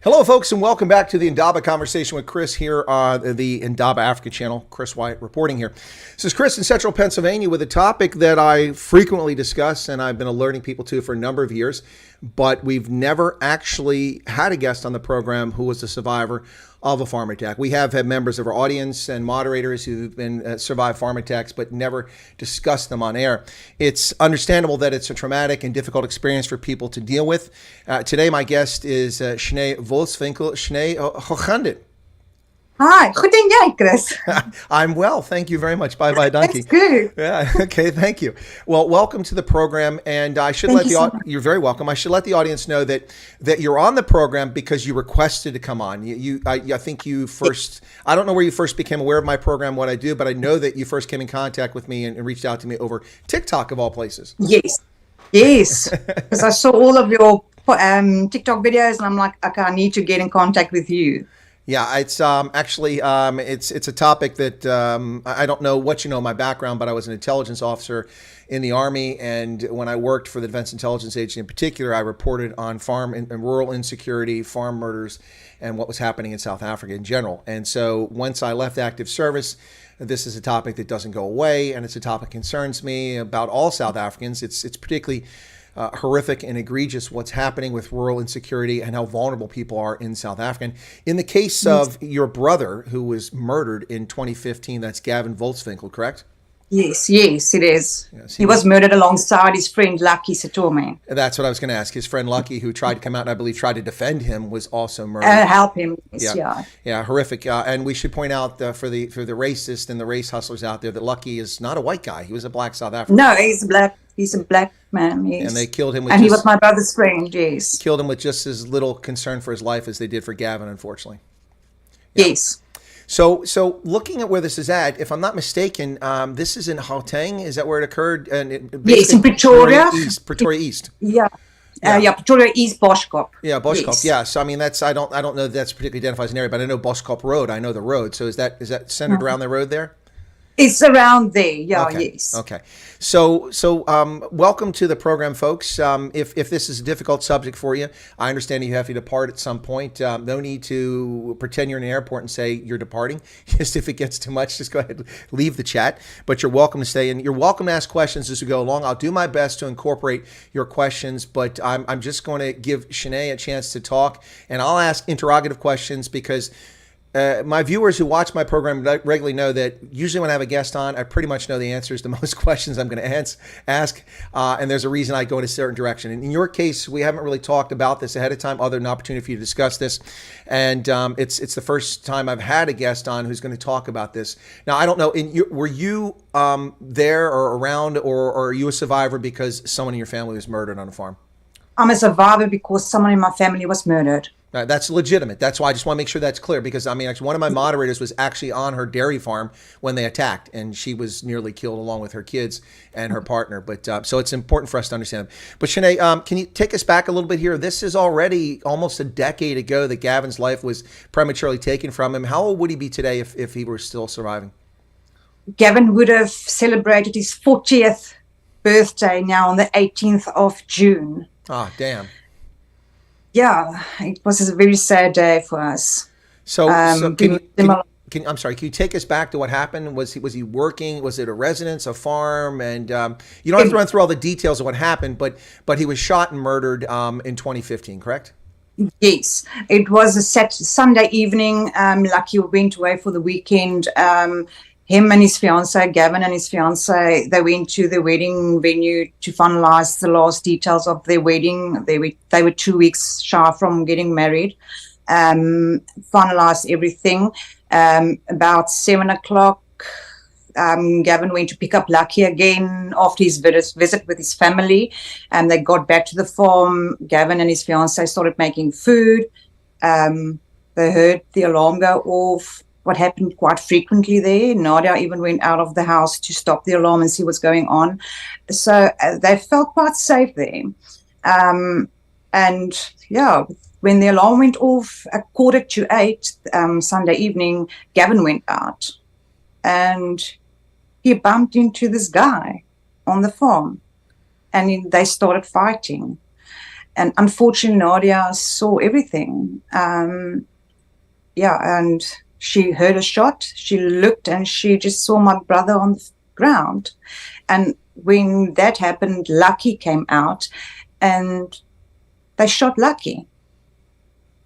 Hello, folks, and welcome back to the Indaba Conversation with Chris here on the Indaba Africa channel. Chris Wyatt reporting here. This is Chris in Central Pennsylvania with a topic that I frequently discuss and I've been alerting people to for a number of years, but we've never actually had a guest on the program who was a survivor of a farm attack. We have had members of our audience and moderators who've been survived farm attacks, but never discussed them on air. It's understandable that it's a traumatic and difficult experience for people to deal with. Today, my guest is Shnee Volswinkel. Shnee, hoe gaan dit? Hi, goed en jij, Chris? I'm well, thank you very much. Bye, donkey. That's good. Yeah, okay, thank you. Well, welcome to the program, and I should you're very welcome. I should let the audience know that you're on the program because you requested to come on. I think you first, I don't know where you first became aware of my program, what I do, but I know that you first came in contact with me and reached out to me over TikTok of all places. Yes, because I saw all of your TikTok videos, and I'm like, okay, I need to get in contact with you. Yeah, it's actually it's a topic that I don't know what you know my background, but I was an intelligence officer in the Army, and when I worked for the Defense Intelligence Agency in particular, I reported on farm and rural insecurity, farm murders, and what was happening in South Africa in general. And so once I left active service, this is a topic that doesn't go away, and it's a topic that concerns me about all South Africans. It's particularly horrific and egregious what's happening with rural insecurity and how vulnerable people are in South Africa. And in the case of your brother who was murdered in 2015, that's Gavin Volswinkel, correct? Yes, it is. Yes, he was murdered alongside his friend Lucky Satome. That's what I was going to ask. His friend Lucky, who tried to come out and I believe tried to defend him, was also murdered. Help him. Yes, yeah, horrific. And we should point out for the racist and the race hustlers out there that Lucky is not a white guy. He was a black South African. No, he's black. He's a black man. Yes. And they killed him with he was my brother's friend. Yes. Killed him with just as little concern for his life as they did for Gavin, unfortunately. Yeah. Yes. So looking at where this is at, if I'm not mistaken, this is in Gauteng. Is that where it occurred? And yes, in Pretoria. Pretoria East. Yeah. Pretoria East, Boskop. Yeah, Boskop. Yes. Yeah. So I mean, that's I don't know that that's particularly identifies an area, but I know Boskop Road. I know the road. So is that centered around the road there? It's around there, yeah, okay. Yes. Okay. So welcome to the program, folks. If this is a difficult subject for you, I understand you have to depart at some point. No need to pretend you're in an airport and say you're departing. Just if it gets too much, just go ahead and leave the chat. But you're welcome to stay, and you're welcome to ask questions as we go along. I'll do my best to incorporate your questions, but I'm just going to give Shnee a chance to talk, and I'll ask interrogative questions because my viewers who watch my program regularly know that usually when I have a guest on, I pretty much know the answers to most questions I'm going to ask, and there's a reason I go in a certain direction. And in your case, we haven't really talked about this ahead of time, other than an opportunity for you to discuss this. And it's the first time I've had a guest on who's going to talk about this. Now, I don't know, were you there or around, or are you a survivor because someone in your family was murdered on a farm? I'm a survivor because someone in my family was murdered. That's legitimate. That's why I just want to make sure that's clear, because I mean, actually, one of my moderators was actually on her dairy farm when they attacked, and she was nearly killed along with her kids and her partner. But so it's important for us to understand. But Shnee, can you take us back a little bit here? This is already almost a decade ago that Gavin's life was prematurely taken from him. How old would he be today if he were still surviving? Gavin would have celebrated his 40th birthday now on the 18th of June. Ah, damn. Yeah, it was a very sad day for us. So can you take us back to what happened? Was he working? Was it a residence, a farm? And you don't have to run through all the details of what happened, but he was shot and murdered in 2015, correct? Yes, it was a Sunday evening. Lucky went away for the weekend. Him and his fiancée, Gavin and his fiancée, they went to the wedding venue to finalize the last details of their wedding. They were 2 weeks shy from getting married. Finalized everything. About 7 o'clock, Gavin went to pick up Lucky again after his visit with his family. And they got back to the farm. Gavin and his fiancée started making food. They heard the alarm go off. What happened quite frequently there. Nadia even went out of the house to stop the alarm and see what's going on. So they felt quite safe there. And yeah, when the alarm went off at 7:45 Sunday evening, Gavin went out and he bumped into this guy on the farm, and they started fighting. And unfortunately, Nadia saw everything. And she heard a shot. She looked and she just saw my brother on the ground. And when that happened, Lucky came out and they shot Lucky.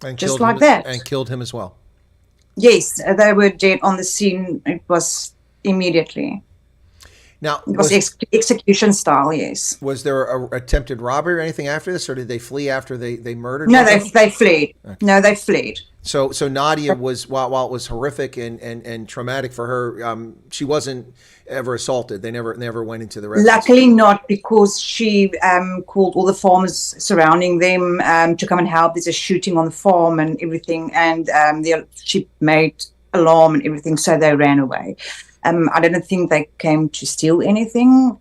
And just like that. And killed him as well. Yes, they were dead on the scene. It was immediately. Now, it was execution style, yes. Was there a attempted robbery or anything after this, or did they flee after they murdered? No, they fled. Okay. No, they fled. So Nadia was, while it was horrific and traumatic for her, she wasn't ever assaulted. They never went into the residence. Luckily not, because she called all the farmers surrounding them to come and help. There's a shooting on the farm and everything, and she made alarm and everything, so they ran away. I don't think they came to steal anything.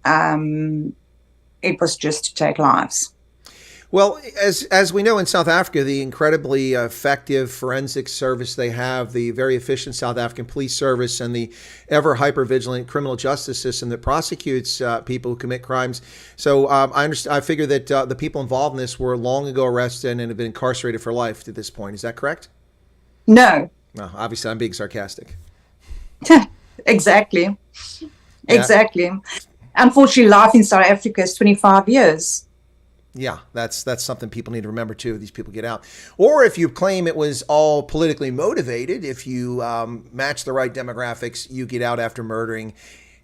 It was just to take lives. Well, as we know in South Africa, the incredibly effective forensic service they have, the very efficient South African police service, and the ever hyper-vigilant criminal justice system that prosecutes people who commit crimes. So I figure that the people involved in this were long ago arrested and have been incarcerated for life to this point. Is that correct? No. No, obviously I'm being sarcastic. Exactly. Exactly. Unfortunately, life in South Africa is 25 years. Yeah, that's something people need to remember too. These people get out. Or if you claim it was all politically motivated, if you match the right demographics, you get out after murdering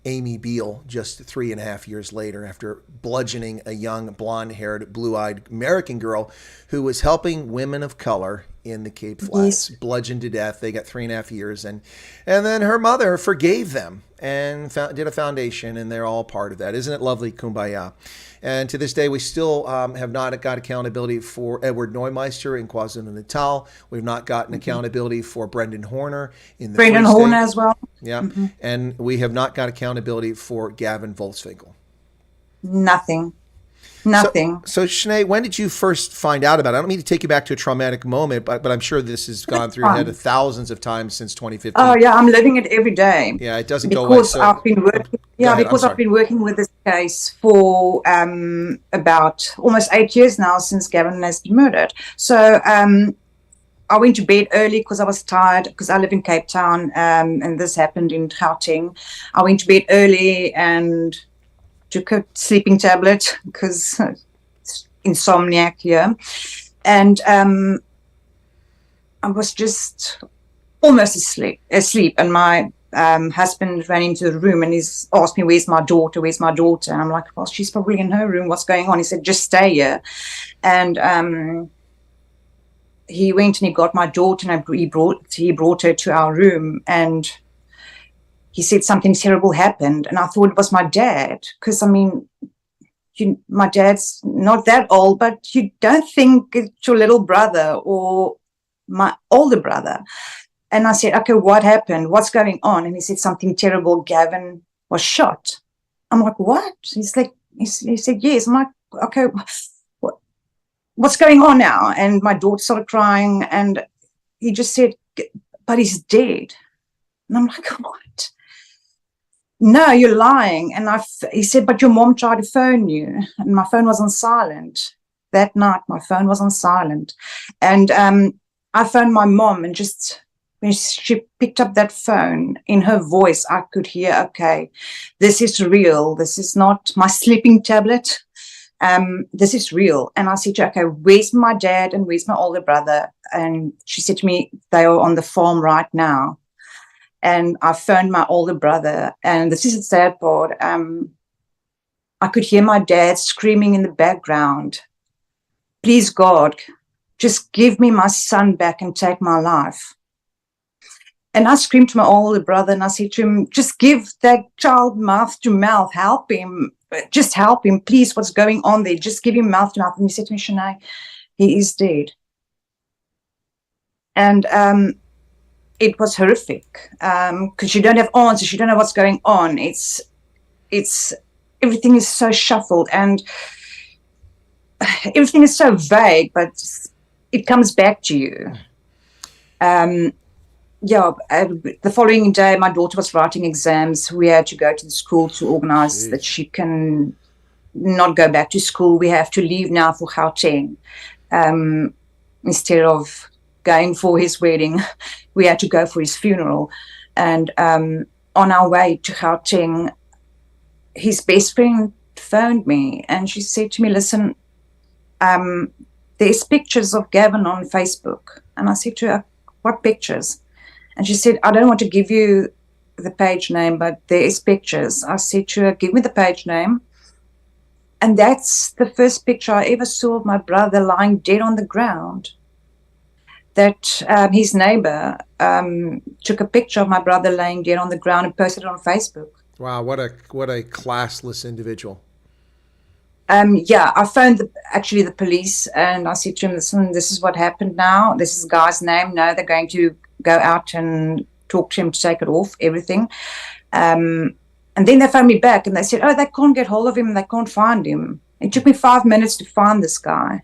Amy Beale just 3.5 years later, after bludgeoning a young blonde-haired, blue-eyed American girl who was helping women of color in the Cape Flats. Yes. Bludgeoned to death. They got 3.5 years, and then her mother forgave them and did a foundation, and they're all part of that. Isn't it lovely? Kumbaya. And to this day, we still have not got accountability for Edward Neumeister in KwaZulu-Natal. We've not gotten accountability for Brendan Horner in the Brendan Horner as well. Yeah. And we have not got accountability for Gavin Volkswinkel. Nothing. So Sinead, when did you first find out about it? I don't mean to take you back to a traumatic moment, but I'm sure this has gone through your head thousands of times since 2015. Oh yeah, I'm living it every day. Yeah, it doesn't go away. So I've been working. Yeah, because I've been working with this case for about almost 8 years now, since Gavin has been murdered. So I went to bed early because I was tired, because I live in Cape Town, and this happened in Gauteng. I went to bed early and took a sleeping tablet because insomniac here, and I was just almost asleep, and my husband ran into the room and he's asked me, where's my daughter, and I'm like, well, she's probably in her room, what's going on? He said, just stay here. And he went and he got my daughter, and he brought her to our room, and he said something terrible happened, and I thought it was my dad, because, I mean, my dad's not that old, but you don't think it's your little brother or my older brother. And I said, okay, what happened? What's going on? And he said something terrible. Gavin was shot. I'm like, what? He said, yes. I'm like, okay, what's going on now? And my daughter started crying, and he just said, but he's dead. And I'm like, what? No, you're lying. And he said, but your mom tried to phone you. And my phone was on silent. That night, my phone was on silent. And I phoned my mom, and just when she picked up that phone, in her voice, I could hear, okay, this is real. This is not my sleeping tablet. This is real. And I said, okay, where's my dad and where's my older brother? And she said to me, they are on the farm right now. And I phoned my older brother, and this is the sad part. I could hear my dad screaming in the background, please, God, just give me my son back and take my life. And I screamed to my older brother, and I said to him, just give that child mouth to mouth, help him, just help him, please, what's going on there? Just give him mouth to mouth. And he said to me, Sinead, he is dead. And it was horrific, because you don't have answers, you don't know what's going on. It's everything is so shuffled, and everything is so vague, but it comes back to you. The following day, my daughter was writing exams. We had to go to the school to organize that she can not go back to school. We have to leave now for Gauteng. Instead of going for his wedding, we had to go for his funeral. And on our way to Gauteng, his best friend phoned me and she said to me, listen, there's pictures of Gavin on Facebook. And I said to her, what pictures? And she said, I don't want to give you the page name, but there is pictures. I said to her, give me the page name. And that's the first picture I ever saw of my brother lying dead on the ground. That his neighbor took a picture of my brother laying dead on the ground and posted it on Facebook. Wow, what a classless individual. Yeah, I phoned the police and I said to him, listen, this is what happened now. This is the guy's name. No, they're going to go out and talk to him to take it off, everything. And then they phoned me back and they said, oh, they can't get hold of him. They can't find him. It took me 5 minutes to find this guy.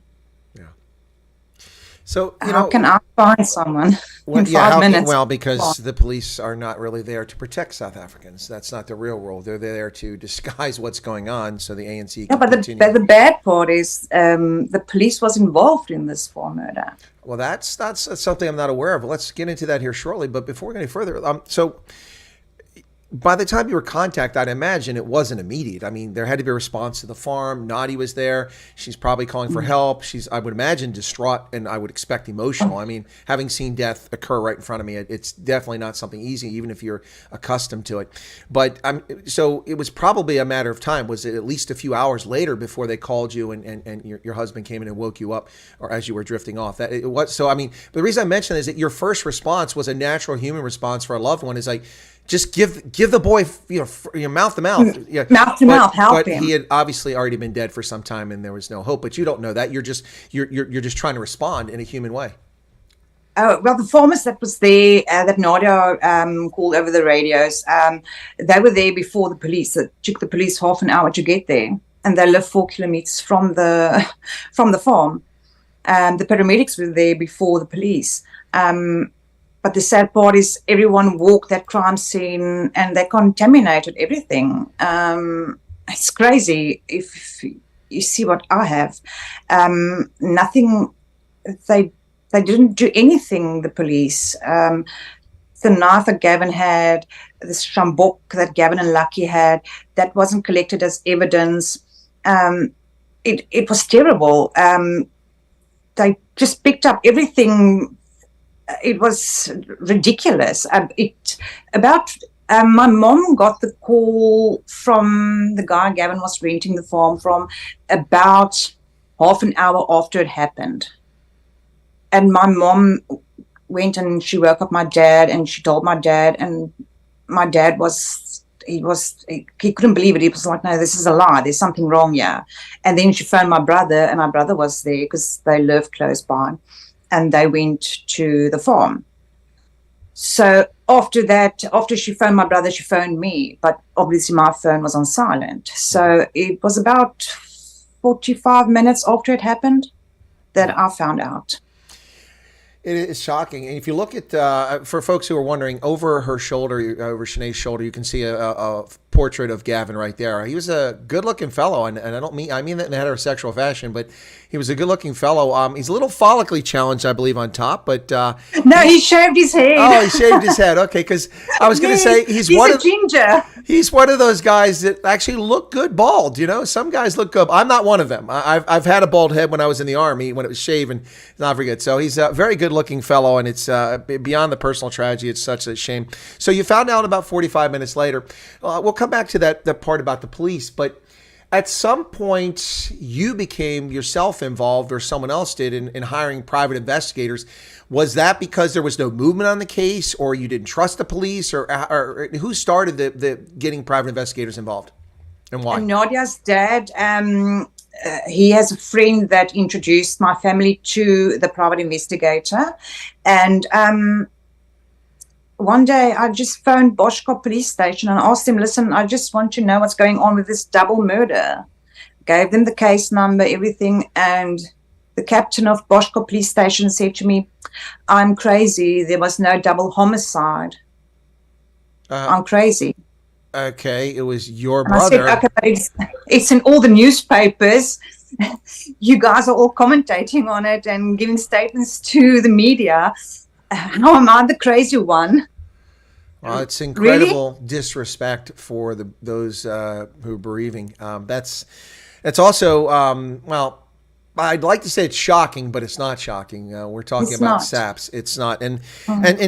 So, how can I find someone in 5 minutes? Well, because the police are not really there to protect South Africans. That's not the real role. They're there to disguise what's going on so the ANC can continue. But the bad part is the police was involved in this farm murder. Well, that's something I'm not aware of. Let's get into that here shortly. But before we go any further, so by the time you were contacted, I'd imagine it wasn't immediate. I mean, there had to be a response to the farm. Nadi was there. She's probably calling for help. She's, I would imagine, distraught, and I would expect emotional. I mean, having seen death occur right in front of me, it's definitely not something easy, even if you're accustomed to it. But so it was probably a matter of time. Was it at least a few hours later before they called you and your husband came in and woke you up, or as you were drifting off? That it was. So I mean, the reason I mention is that your first response was a natural human response for a loved one. Is like, just give the boy, mouth to mouth. Yeah. Mouth to mouth, help him. But he had obviously already been dead for some time, and there was no hope. But you don't know that. You're just trying to respond in a human way. Oh, well, the farmers that was there, that Nadia called over the radios, they were there before the police. It took the police half an hour to get there, and they live 4 kilometers from the farm. The paramedics were there before the police. But the sad part is everyone walked that crime scene and they contaminated everything. It's crazy if you see what I have. Nothing, they didn't do anything, the police. The knife that Gavin had, the shambok that Gavin and Lucky had, that wasn't collected as evidence. It was terrible. They just picked up everything. It was ridiculous. My mom got the call from the guy Gavin was renting the farm from about half an hour after it happened. And my mom went and she woke up my dad and she told my dad, and my dad he couldn't believe it. He was like, no, this is a lie. There's something wrong here. And then she phoned my brother, and my brother was there because they lived close by. And they went to the farm. So after that, after she phoned my brother, she phoned me. But obviously my phone was on silent. So it was about 45 minutes after it happened that I found out. It is shocking. And if you look at, for folks who are wondering, over her shoulder, over Shanae's shoulder, you can see a portrait of Gavin right there. He was a good-looking fellow, and I mean that in a heterosexual fashion, but he was a good-looking fellow. He's a little follically challenged, I believe, on top, but no, he shaved his head. Oh, he shaved his head. Okay, because I was going to say he's a ginger. He's one of those guys that actually look good bald. You know, some guys look good. I'm not one of them. I've had a bald head when I was in the Army when it was shaven. Not forget. So he's a very good-looking fellow, and it's beyond the personal tragedy. It's such a shame. So you found out about 45 minutes later. We'll come back to that part about the police, but at some point you became yourself involved, or someone else did, in hiring private investigators. Was that because there was no movement on the case, or you didn't trust the police, or who started the getting private investigators involved, and why? Nadia's dad, he has a friend that introduced my family to the private investigator, and one day I just phoned Boschkop police station and asked them, listen, I just want to know what's going on with this double murder. Gave them the case number, everything, and the captain of Boschkop police station said to me, I'm crazy, there was no double homicide. I'm crazy. Okay, it was your And I said, brother. okay, but it's in all the newspapers. You guys are all commentating on it and giving statements to the media. How am I the crazy one? Well, it's Really? incredible disrespect for those who are bereaving. That's also well, I'd like to say it's shocking, but it's not shocking. We're talking It's about not. SAPs. It's not, and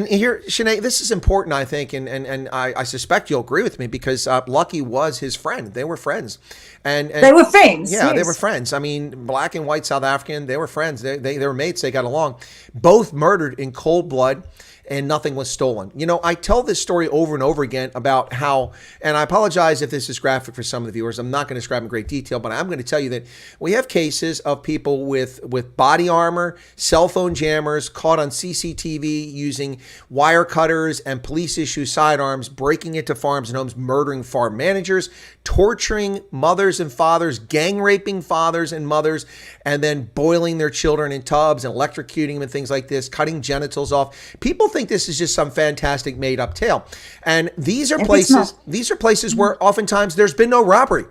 here, Shanae, this is important, I think, and I suspect you'll agree with me because Lucky was his friend. They were friends, and They were friends. yeah, they Yes. were friends. I mean, black and white South African, they were friends. They were mates. They got along. Both murdered in cold blood, and nothing was stolen. You know, I tell this story over and over again about how, and I apologize if this is graphic for some of the viewers. I'm not going to describe in great detail, but I'm going to tell you that we have cases of people with body armor, cell phone jammers, caught on CCTV using wire cutters and police-issue sidearms, breaking into farms and homes, murdering farm managers, torturing mothers and fathers, gang raping fathers and mothers, and then boiling their children in tubs and electrocuting them and things like this, cutting genitals off. People think this is just some fantastic made-up tale, and these are places where oftentimes there's been no robbery.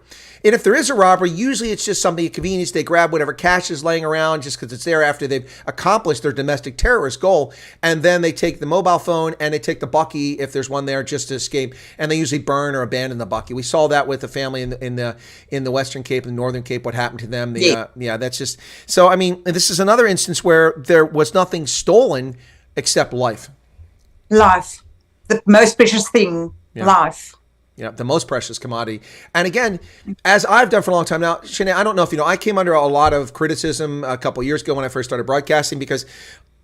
And if there is a robbery, usually it's just something of convenience. They grab whatever cash is laying around just because it's there after they've accomplished their domestic terrorist goal. And then they take the mobile phone and they take the bucky, if there's one there, just to escape. And they usually burn or abandon the bucky. We saw that with the family in the Western Cape and the Northern Cape, what happened to them. Yeah, that's just, so I mean, this is another instance where there was nothing stolen except life. Life. The most precious thing, life. Yeah, the most precious commodity. And again, as I've done for a long time now, Shanae, I don't know if you know, I came under a lot of criticism a couple of years ago when I first started broadcasting because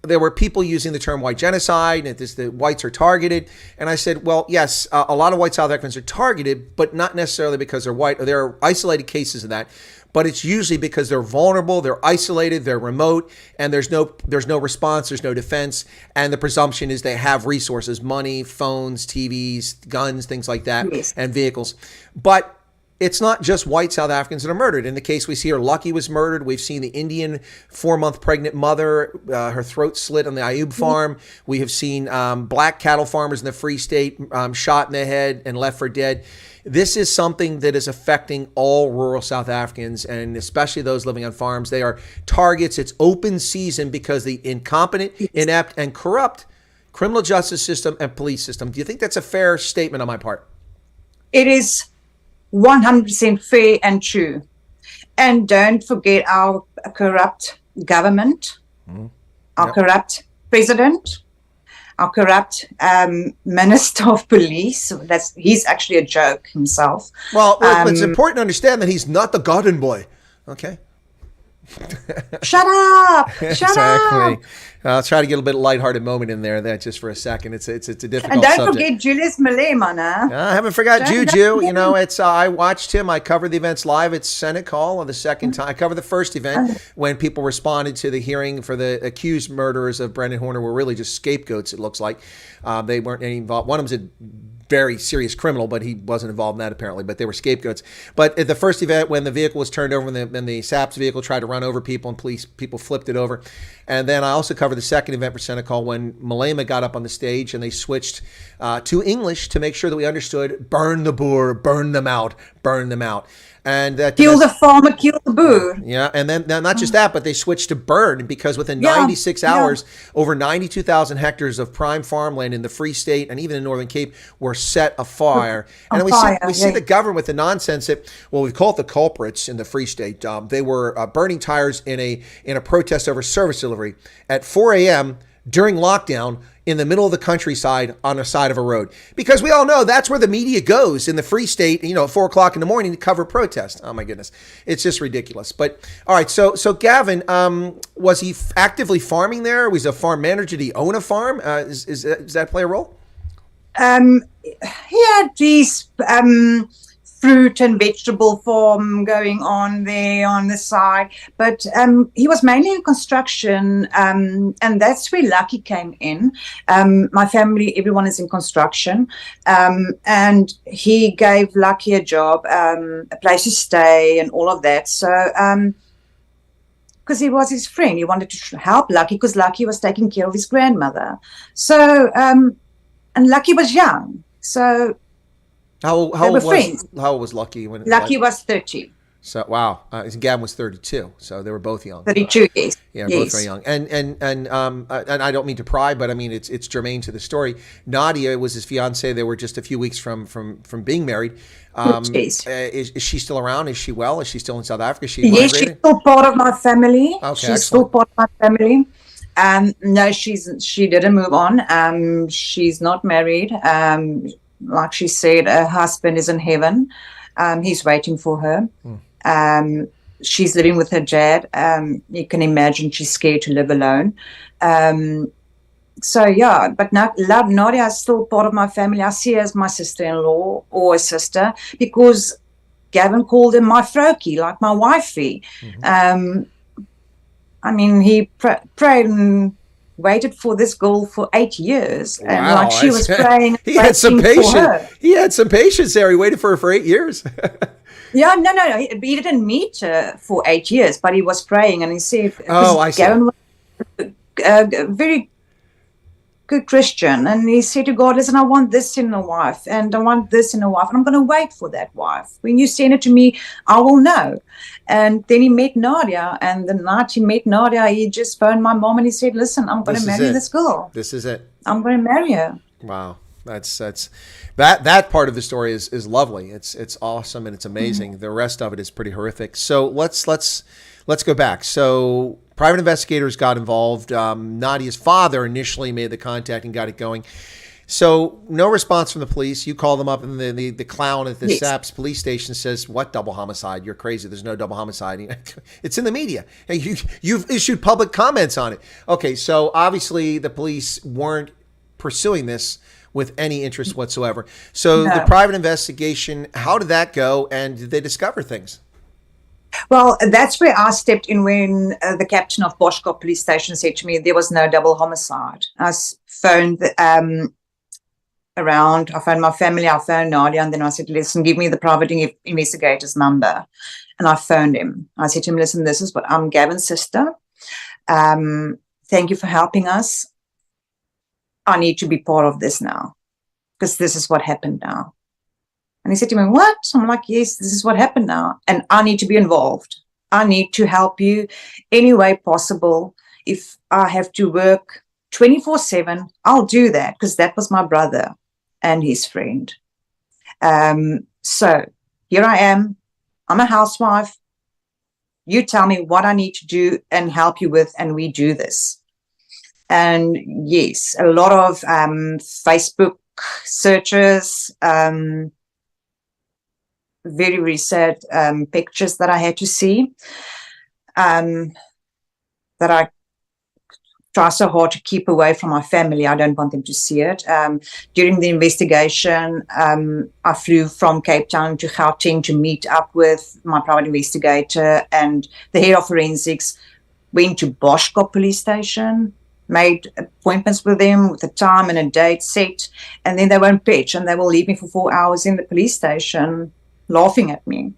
there were people using the term white genocide and the whites are targeted. And I said, well, yes, a lot of white South Africans are targeted, but not necessarily because they're white. There are isolated cases of that. But it's usually because they're vulnerable, they're isolated, they're remote, and there's no response, there's no defense, and the presumption is they have resources, money, phones, TVs, guns, things like that, Yes. and vehicles. But it's not just white South Africans that are murdered. In the case we see here, Lucky was murdered. We've seen the Indian 4-month pregnant mother, her throat slit on the Ayub farm. We have seen black cattle farmers in the Free State shot in the head and left for dead. This is something that is affecting all rural South Africans, and especially those living on farms. They are targets. It's open season because the incompetent, inept, and corrupt criminal justice system and police system. Do you think that's a fair statement on my part? It is 100% fair and true. And don't forget our corrupt government, our corrupt president, our corrupt minister of police. He's actually a joke himself. Well, it's important to understand that he's not the garden boy. Okay. Shut up! Shut Exactly. up! I'll try to get a little bit of lighthearted moment in there. That just for a second. It's a difficult And don't subject. forget Julius Malema, I haven't forgot Juju. You know, it's I watched him. I covered the events live at Senate Hall on the second time. I covered the first event when people responded to the hearing for the accused murderers of Brendan Horner were really just scapegoats, it looks like. They weren't any involved. One of them's a very serious criminal, but he wasn't involved in that apparently, but they were scapegoats. But at the first event, when the vehicle was turned over and the SAPS vehicle tried to run over people and people flipped it over. And then I also covered the second event for Senate Hall when Malema got up on the stage and they switched to English to make sure that we understood, burn the Boer, burn them out, burn them out. And that kill the farmer, kill the Boer. Yeah, and then not just that, but they switched to burn because within 96 hours, over 92,000 hectares of prime farmland in the Free State and even in Northern Cape were set afire. And then we see the government with the nonsense that, well, we've called the culprits in the Free State. They were burning tires in a protest over service delivery at 4 a.m. during lockdown in the middle of the countryside on the side of a road. Because we all know that's where the media goes in the Free State, at 4 o'clock in the morning to cover protests. Oh my goodness. It's just ridiculous. But all right. So Gavin, was he actively farming there? Was he a farm manager? Did he own a farm? Does that play a role? He had these fruit and vegetable farm going on there on the side, but he was mainly in construction, and that's where Lucky came in. My family, everyone is in construction, and he gave Lucky a job, a place to stay and all of that. So because he was his friend, he wanted to help Lucky because Lucky was taking care of his grandmother. So and Lucky was young, so They were friends. How old was Lucky when? Lucky was 30. So wow, Gavin was 32, so they were both young. 32, yes. Yeah, Yes. both very young. And I don't mean to pry, but I mean it's germane to the story. Nadia was his fiance. They were just a few weeks from being married. Yes. Is she still around? Is she well? Is she still in South Africa? Is she Yes, she's migrated? still part of my family. Okay, She's still excellent. part of my family. No, she didn't move on. She's not married. Like she said, her husband is in heaven. He's waiting for her. She's living with her dad. You can imagine she's scared to live alone. So yeah, but Nadia is still part of my family. I see her as my sister-in-law or a sister because Gavin called him my frokie, like my wifey. I mean, he prayed and waited for this girl for 8 years, and Wow, like she was praying. He had some waiting for patience. her. He had some patience there. He waited for her for 8 years. Yeah, no. He didn't meet her for 8 years, but he was praying, and he said, Oh, I see. Gavin was a very good Christian, and he said to God, listen, I want this in a wife, and I want this in a wife, and I'm going to wait for that wife. When you send it to me, I will know. And then he met Nadia, and the night he met Nadia, he just phoned my mom, and he said, listen, I'm going to marry this girl. This is it. I'm going to marry her. Wow. That part of the story is lovely. It's awesome and it's amazing. The rest of it is pretty horrific. So let's go back. So private investigators got involved. Nadia's father initially made the contact and got it going. So no response from the police. You call them up, and the clown at the Yes. SAPS police station says, "What double homicide? You're crazy. There's no double homicide." It's in the media. Hey, you've issued public comments on it. Okay, so obviously the police weren't pursuing this with any interest whatsoever. So No. the private investigation, how did that go, and did they discover things? Well, that's where I stepped in when the captain of Boschkop police station said to me there was no double homicide. I phoned around, I phoned my family, I phoned Nadia, and then I said, listen, give me the private investigator's number. And I phoned him. I said to him, listen, this is what I'm Gavin's sister. Thank you for helping us. I need to be part of this now because this is what happened now. And he said to me, what? I'm like, yes, this is what happened now. And I need to be involved. I need to help you any way possible. If I have to work 24/7, I'll do that because that was my brother and his friend. So here I am. I'm a housewife. You tell me what I need to do and help you with, and we do this. And yes, a lot of Facebook searches, very, very sad pictures that I had to see, that I try so hard to keep away from my family. I don't want them to see it. During the investigation, I flew from Cape Town to Gauteng to meet up with my private investigator, and the head of forensics went to Boschkop police station, made appointments with them with a time and a date set, and then they won't pitch, and they will leave me for 4 hours in the police station laughing at me.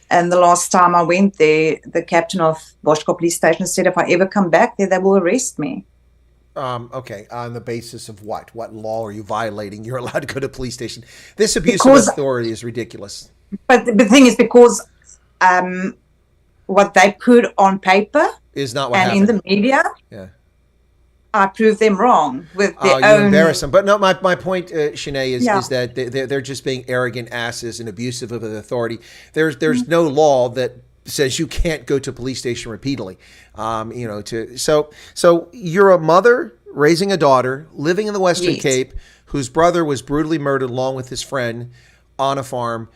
And the last time I went there, the captain of Boschkop police station said, if I ever come back there, they will arrest me. Okay, on the basis of what? What law are you violating? You're allowed to go to a police station. This abuse Because- of authority is ridiculous. But the thing is, because what they put on paper Is not what and happened. in the media, Yeah. I proved them wrong with their You own. embarrass them. But no, my point, Shanae, is Yeah. that they're just being arrogant asses and abusive of the authority. There's no law that says you can't go to a police station repeatedly. So you're a mother raising a daughter living in the Western Yes. Cape whose brother was brutally murdered along with his friend on a farm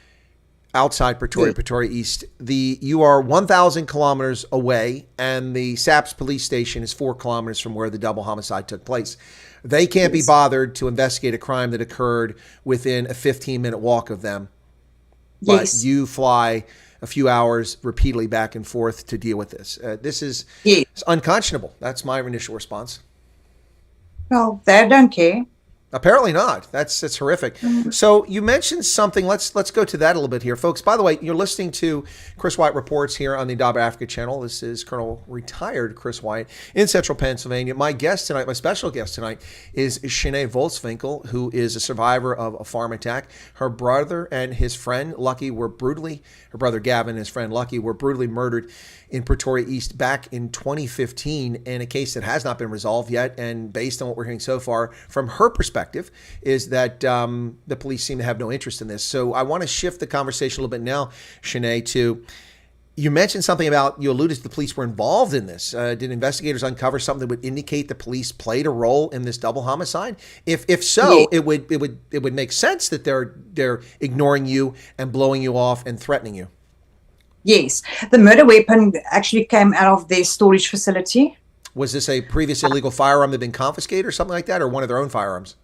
outside Pretoria, Yeah. Pretoria East. You are 1,000 kilometers away, and the SAPS police station is 4 kilometers from where the double homicide took place. They can't be Yes. bothered to investigate a crime that occurred within a 15-minute walk of them. But Yes. you fly a few hours repeatedly back and forth to deal with this. This is Yes. it's unconscionable. That's my initial response. Well, they don't care. Apparently not. That's horrific. So you mentioned something. Let's go to that a little bit here, folks. By the way, you're listening to Chris Wyatt Reports here on the Indaba Africa channel. This is Colonel Retired Chris Wyatt in Central Pennsylvania. My guest tonight, my special guest tonight, is Shanae Volkswinkel, who is a survivor of a farm attack. Her brother and his friend Lucky were brutally. Her brother Gavin and his friend Lucky were brutally murdered in Pretoria East back in 2015 in a case that has not been resolved yet. And based on what we're hearing so far from her perspective is that the police seem to have no interest in this. So I want to shift the conversation a little bit now, Shanae, to you mentioned something about, you alluded to the police were involved in this. Did investigators uncover something that would indicate the police played a role in this double homicide? If so, it would make sense that they're ignoring you and blowing you off and threatening you. Yes, the murder weapon actually came out of their storage facility. Was this a previous illegal firearm that had been confiscated or something like that, or one of their own firearms?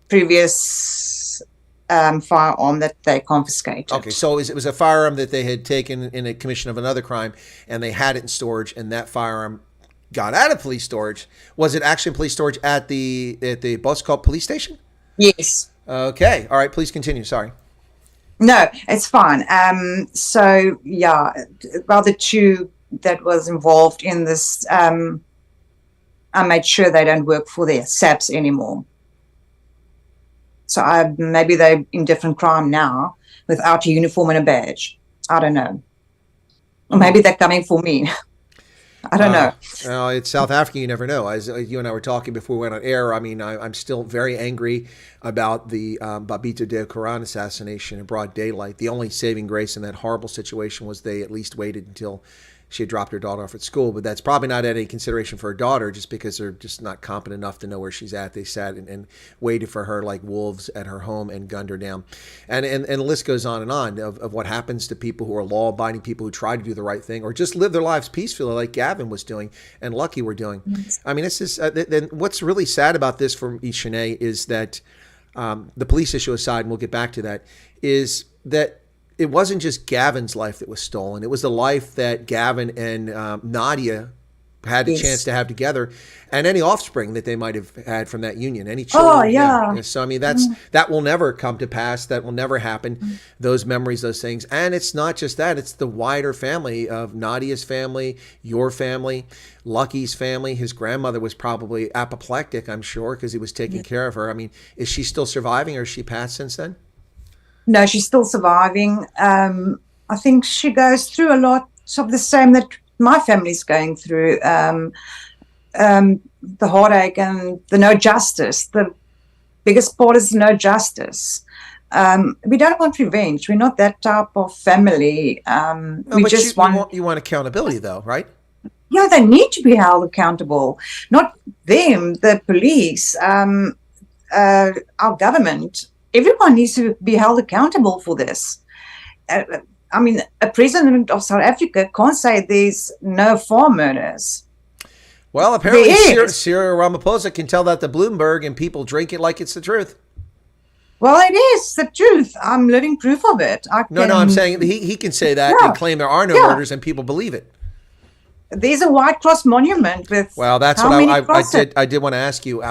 Previous firearm that they confiscated. Okay, so it was a firearm that they had taken in a commission of another crime, and they had it in storage, and that firearm got out of police storage. Was it actually in police storage at the Boskop police station? Yes. Okay, all right, please continue. Sorry. No, it's fine. So yeah, well, the two that was involved in this, I made sure they don't work for their SAPs anymore. So maybe they're in different crime now without a uniform and a badge. I don't know. Or maybe they're coming for me. I don't know. Well, it's South Africa. You never know. As you and I were talking before we went on air, I mean, I'm still very angry about the Babita Deokaran assassination in broad daylight. The only saving grace in that horrible situation was they at least waited until she had dropped her daughter off at school. But that's probably not any consideration for her daughter, just because they're just not competent enough to know where she's at. They sat and waited for her like wolves at her home and gunned her down. And the list goes on of what happens to people who are law-abiding, people who try to do the right thing or just live their lives peacefully like Gavin was doing and Lucky were doing. Yes. I mean, this is then what's really sad about this for me, Shanae, is that the police issue aside, and we'll get back to that, is that it wasn't just Gavin's life that was stolen. It was the life that Gavin and Nadia had a chance to have together, and any offspring that they might have had from that union, any children. Oh, yeah. So, I mean, that will never come to pass. That will never happen. Those memories, those things. And it's not just that. It's the wider family of Nadia's family, your family, Lucky's family. His grandmother was probably apoplectic, I'm sure, because he was taking care of her. I mean, is she still surviving or has she passed since then? No, she's still surviving. I think she goes through a lot of the same that my family's going through. The heartache and the no justice. The biggest part is no justice. We don't want revenge. We're not that type of family. No, we just want accountability, though, right? Yeah, they need to be held accountable. Not them, the police, our government. Everyone needs to be held accountable for this. I mean, a president of South Africa can't say there's no farm murders. Well, apparently Cyril Ramaphosa can tell that to Bloomberg and people drink it like it's the truth. Well, it is the truth. I'm living proof of it. No, I'm saying he can say that and claim there are no murders and people believe it. There's a White Cross monument with that's how what many I did want to ask you.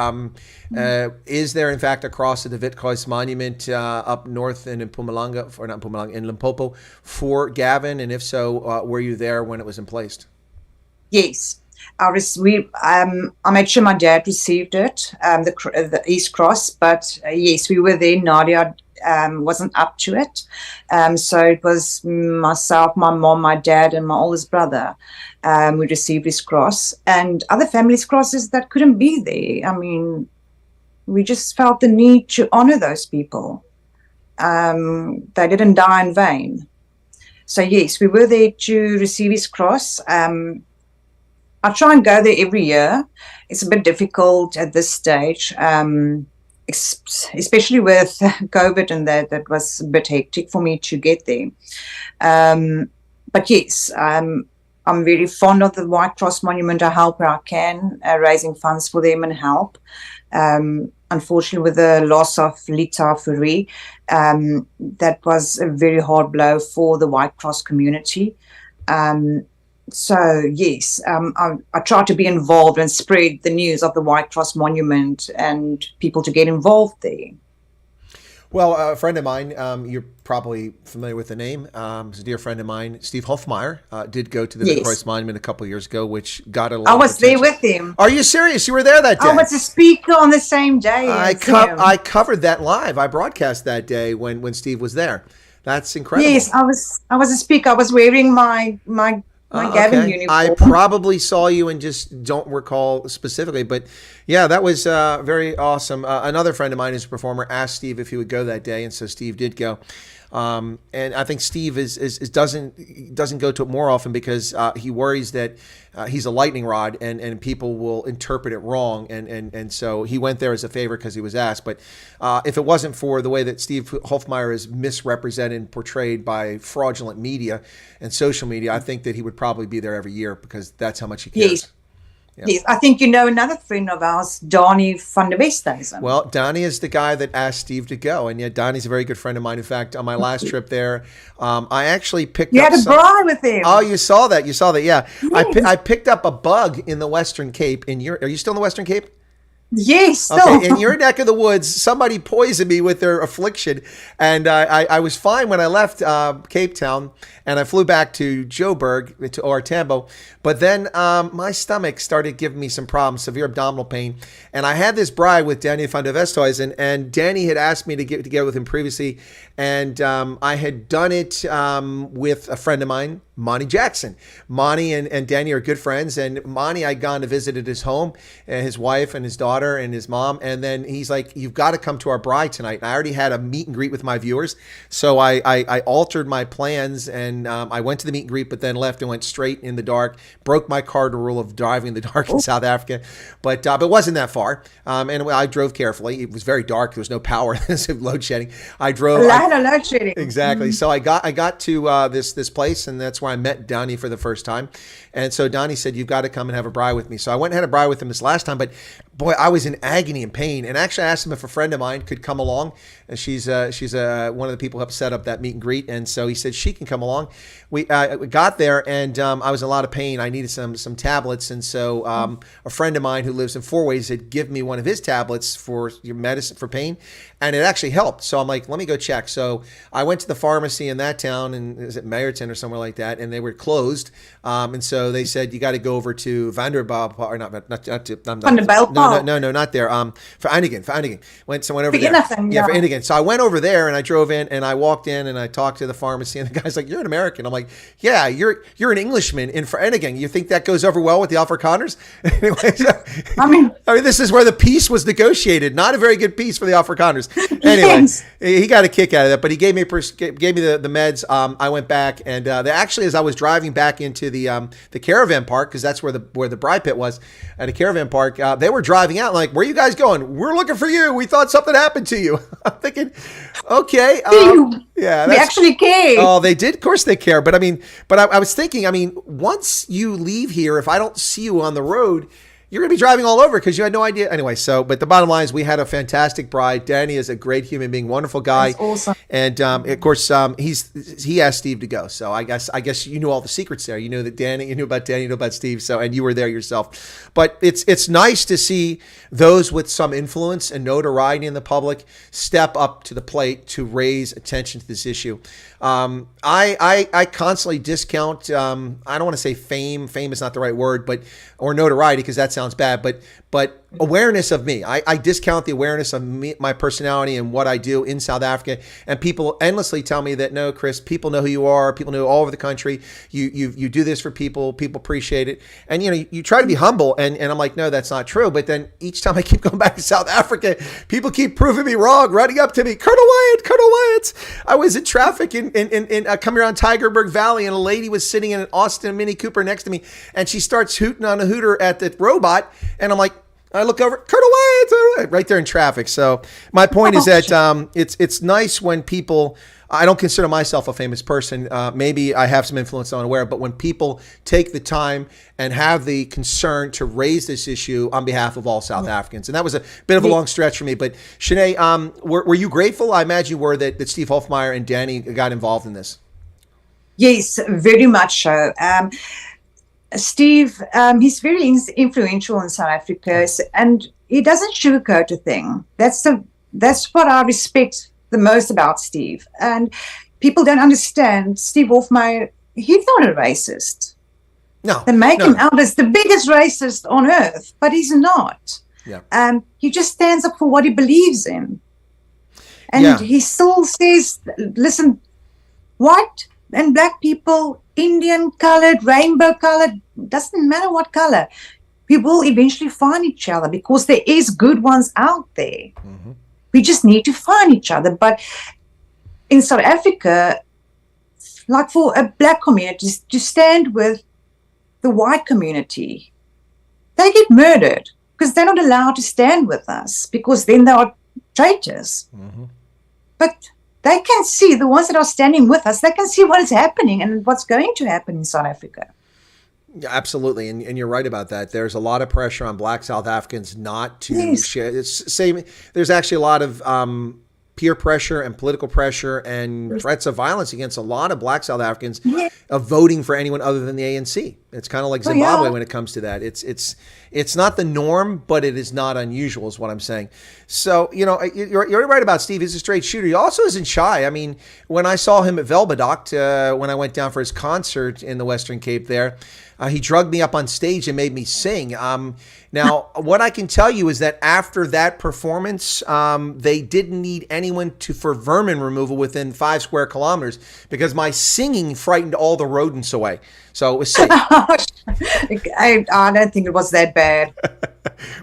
Is there in fact a cross at the Witkois monument up north in Mpumalanga, or not Mpumalanga, in Limpopo for Gavin? And if so, were you there when it was in place? Yes. I made sure my dad received it, the East Cross, but yes, we were there. Nadia wasn't up to it. So it was myself, my mom, my dad, and my oldest brother. We received this cross, and other families' crosses that couldn't be there. I mean, we just felt the need to honor those people. They didn't die in vain. So yes, we were there to receive his cross. I try and go there every year. It's a bit difficult at this stage, especially with COVID and that was a bit hectic for me to get there. But yes, I'm very fond of the White Cross Monument. I help where I can, raising funds for them and help. Unfortunately, with the loss of Lita Fourie, that was a very hard blow for the White Cross community. So yes, I try to be involved and spread the news of the White Cross Monument and people to get involved there. Well, a friend of mine, you're probably familiar with the name, is a dear friend of mine, Steve Hofmeyer, did go to the Yes. Cross Monument a couple of years ago, which got a lot I of was there attention. with him. Are you serious? You were there that day? I was a speaker on the same day as him. I covered that live. I broadcast that day when Steve was there. That's incredible. Yes, I was a speaker. I was wearing my Gavin uniform. I probably saw you and just don't recall specifically, but yeah, that was very awesome. Another friend of mine who's a performer asked Steve if he would go that day, and so Steve did go. And I think Steve doesn't go to it more often because he worries that he's a lightning rod and people will interpret it wrong. And so he went there as a favor because he was asked. But if it wasn't for the way that Steve Hofmeyer is misrepresented and portrayed by fraudulent media and social media, I think that he would probably be there every year because that's how much he cares. Yes. Yeah. Yes, I think you know another friend of ours, Donnie van der Westhuizen. Well, Donnie is the guy that asked Steve to go, and yeah, Donnie's a very good friend of mine. In fact, on my last trip there, I actually picked up. You had a braai with him. Oh, you saw that? You saw that? Yeah, Yes. I picked up a bug in the Western Cape. Are you still in the Western Cape? Yes, still. Okay, in your neck of the woods, somebody poisoned me with their affliction, and I was fine when I left Cape Town, and I flew back to Joburg, or Tambo, but then my stomach started giving me some problems, severe abdominal pain, and I had this braai with Danny van der Westhuizen, and Danny had asked me to get together with him previously, and I had done it with a friend of mine, Monty Jackson. Monty and Danny are good friends, and Monty, I'd gone to visit at his home, and his wife and his daughter and his mom, and then he's like, "You've got to come to our braai tonight." And I already had a meet and greet with my viewers, so I altered my plans, and I went to the meet and greet, but then left and went straight in the dark, broke my cardinal rule of driving in the dark in South Africa, but it wasn't that far, and I drove carefully. It was very dark. There was no power. There's load shedding. I drove. Load shedding. Exactly. So I got to this place, and that's where I met Donnie for the first time. And so Donnie said, "You've got to come and have a braai with me." So I went and had a braai with him this last time, but boy, I was in agony and pain. And actually I asked him if a friend of mine could come along. And she's one of the people who helped set up that meet and greet. And so he said she can come along. We got there, and I was in a lot of pain. I needed some tablets. And so a friend of mine who lives in Four Ways had given me one of his tablets for your medicine for pain. And it actually helped. So I'm like, let me go check. So I went to the pharmacy in that town, and is it Meyerton or somewhere like that, and they were closed. And so they said, you got to go over to Vanderbilt, or not no, not there. For Einigen. Went over there. Yeah, for Einigen. So I went over there, and I drove in, and I walked in, and I talked to the pharmacy, and the guy's like, "You're an American." I'm like, "Yeah, you're an Englishman in for Einigen. You think that goes over well with the Afrikaners?" Anyway, so, I mean, this is where the peace was negotiated. Not a very good peace for the Afrikaners. Anyway, Yes. he got a kick out of that, but he gave me the meds. I went back, and they actually, as I was driving back into the caravan park, because that's where the braai pit was at a caravan park, they were driving out like, "Where are you guys going? We're looking for you. We thought something happened to you." I'm thinking, okay, yeah, we actually care. Oh, they did. Of course they care. But I was thinking, once you leave here, if I don't see you on the road, you're going to be driving all over because you had no idea. Anyway, but the bottom line is we had a fantastic braai. Danny is a great human being, wonderful guy. That's awesome. And of course, he asked Steve to go. So I guess you knew all the secrets there. You knew about Danny, you knew about Steve. So, and you were there yourself. But it's nice to see those with some influence and notoriety in the public step up to the plate to raise attention to this issue. I constantly discount, I don't want to say fame is not the right word, or notoriety, because that sounds bad, but awareness of me. I discount the awareness of me, my personality, and what I do in South Africa. And people endlessly tell me that, "No, Chris, people know who you are. People know all over the country. You do this for people. People appreciate it." And you try to be humble, and I'm like, "No, that's not true." But then each time I keep going back to South Africa, people keep proving me wrong, running up to me, Colonel Wyatt. I was in traffic in coming around Tygerberg Valley, and a lady was sitting in an Austin Mini Cooper next to me, and she starts hooting on a hooter at the robot, and I'm like, I look over, Colonel Wyatt, right there in traffic. So my point is that it's nice when people, I don't consider myself a famous person. Maybe I have some influence, I'm unaware, but when people take the time and have the concern to raise this issue on behalf of all South Africans. And that was a bit of a long stretch for me. But Shanae, were you grateful? I imagine you were that Steve Hofmeyer and Danny got involved in this. Yes, very much so. Steve, he's very influential in South Africa, and he doesn't sugarcoat a thing. That's what I respect the most about Steve. And people don't understand Steve Hofmeyr. He's not a racist. No, they make him out as the biggest racist on earth, but he's not. Yeah. He just stands up for what he believes in, and he still says, "Listen, white and black people, Indian colored, rainbow colored, doesn't matter what color, we will eventually find each other because there is good ones out there. Mm-hmm. We just need to find each other." But in South Africa, like for a black community to stand with the white community, they get murdered because they're not allowed to stand with us because then they are traitors. Mm-hmm. But they can see, the ones that are standing with us, they can see what is happening and what's going to happen in South Africa. Yeah, absolutely. And you're right about that. There's a lot of pressure on black South Africans not to share. There's actually a lot of peer pressure and political pressure and threats of violence against a lot of black South Africans of voting for anyone other than the ANC. It's kind of like Zimbabwe when it comes to that. It's not the norm, but it is not unusual is what I'm saying. So, you're right about Steve. He's a straight shooter. He also isn't shy. I mean, when I saw him at Velbedocht, when I went down for his concert in the Western Cape there, he drugged me up on stage and made me sing. Now, what I can tell you is that after that performance, they didn't need anyone for vermin removal within 5 square kilometers because my singing frightened all the rodents away. So it was safe. I don't think it was that bad.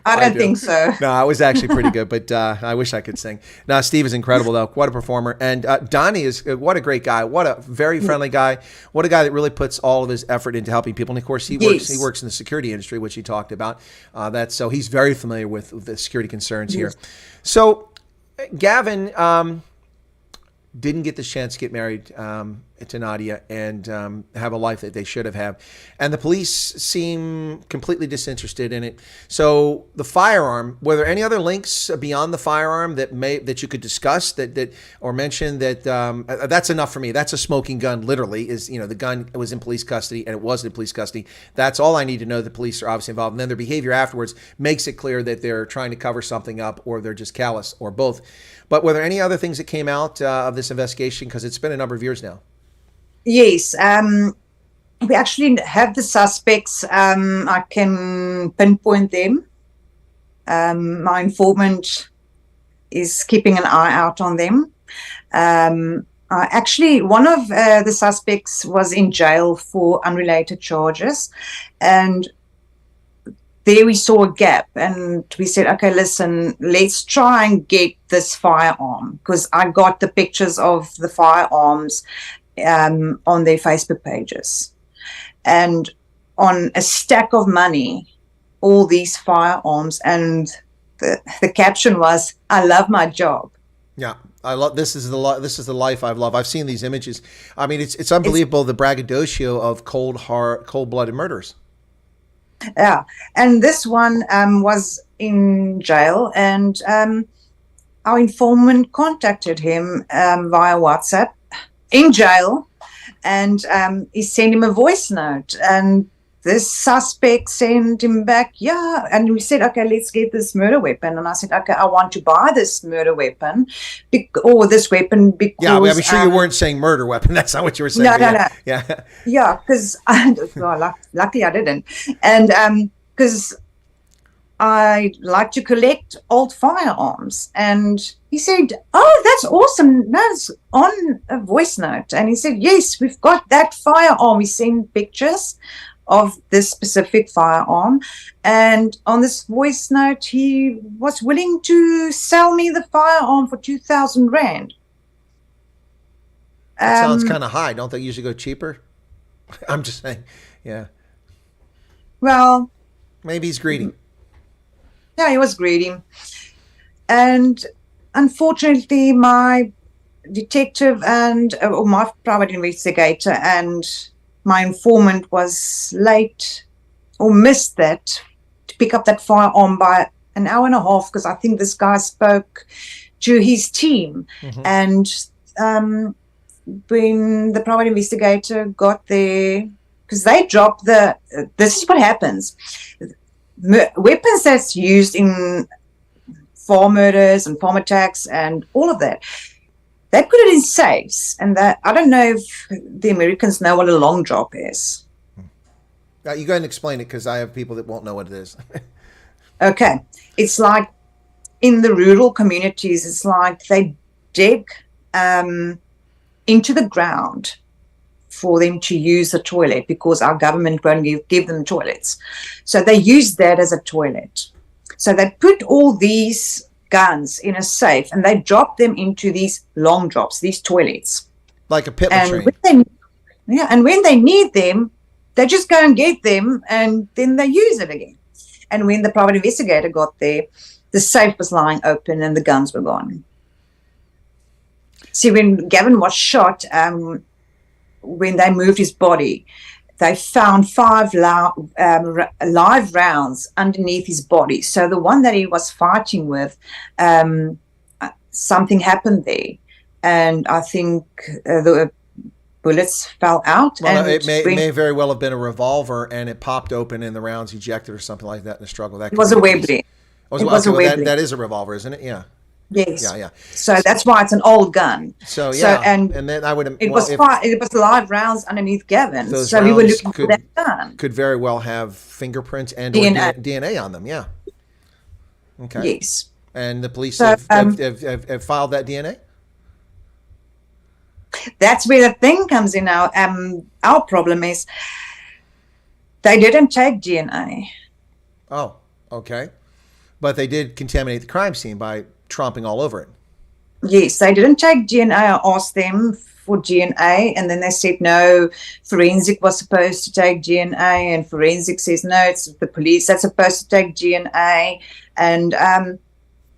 I don't think so. No, I was actually pretty good, but I wish I could sing. No, Steve is incredible, though. What a performer. And Donnie is what a great guy. What a very friendly guy. What a guy that really puts all of his effort into helping people. And, of course, he works in the security industry, which he talked about. So he's very familiar with the security concerns here. So Gavin didn't get the chance to get married to Nadia and have a life that they should have had. And the police seem completely disinterested in it. So the firearm, were there any other links beyond the firearm that you could discuss or mention that that's enough for me? That's a smoking gun, literally, is, the gun was in police custody and it was in police custody. That's all I need to know. The police are obviously involved. And then their behavior afterwards makes it clear that they're trying to cover something up or they're just callous or both. But were there any other things that came out of this investigation? Because it's been a number of years now. Yes. We actually have the suspects. I can pinpoint them. My informant is keeping an eye out on them. Actually, one of the suspects was in jail for unrelated charges. And there we saw a gap and we said, okay, listen, let's try and get this firearm, because I got the pictures of the firearms on their Facebook pages. And on a stack of money, all these firearms, and the caption was, "I love my job." Yeah. This is the life I've loved. I've seen these images. I mean, it's unbelievable, the braggadocio of cold-blooded murders. Yeah, and this one was in jail, and our informant contacted him via WhatsApp in jail, and he sent him a voice note, and this suspect sent him back, and we said, okay, let's get this murder weapon. And I said, okay, I want to buy this murder weapon, or this weapon because... Yeah, I'm sure you weren't saying murder weapon. That's not what you were saying. No. Yeah. Yeah, because, luckily I didn't. And because I like to collect old firearms. And he said, oh, that's awesome. That's on a voice note. And he said, yes, we've got that firearm. We sent pictures of this specific firearm, and on this voice note he was willing to sell me the firearm for 2,000 rand. That sounds kind of high. Don't they usually go cheaper? I'm just saying. Yeah, well, maybe he's greedy. Yeah, he was greedy. And unfortunately my detective and or my private investigator and my informant was late or missed that to pick up that firearm by an hour and a half, because I think this guy spoke to his team. Mm-hmm. And when the private investigator got there, because they drop this is what happens. Weapons that's used in farm murders and farm attacks and all of that, they put it in safes. And that, I don't know if the Americans know what a long drop is. You go ahead and explain it, because I have people that won't know what it is. Okay. It's like in the rural communities, it's like they dig into the ground for them to use the toilet, because our government won't give them toilets. So they use that as a toilet. So they put all these guns in a safe and they drop them into these long drops, these toilets. Like a pit latrine. And when they need them, they just go and get them and then they use it again. And when the private investigator got there, the safe was lying open and the guns were gone. See, when Gavin was shot, when they moved his body, they found 5 live rounds underneath his body. So the one that he was fighting with, something happened there. And I think the bullets fell out. Well, and it may very well have been a revolver, and it popped open and the rounds ejected or something like that in the struggle. That it was a Webley. That is a revolver, isn't it? Yeah. Yes. Yeah. So that's why it's an old gun. So yeah, and then I would. It was live rounds underneath Gavin. So we were looking for that gun. Could very well have fingerprints and DNA on them. Yeah. Okay. Yes. And the police have filed that DNA. That's where the thing comes in. Our problem is they didn't take DNA. Oh, okay. But they did contaminate the crime scene by tromping all over it. Yes, they didn't take DNA. I asked them for DNA, and then they said no, forensic was supposed to take DNA, and forensic says no, it's the police that's supposed to take DNA. And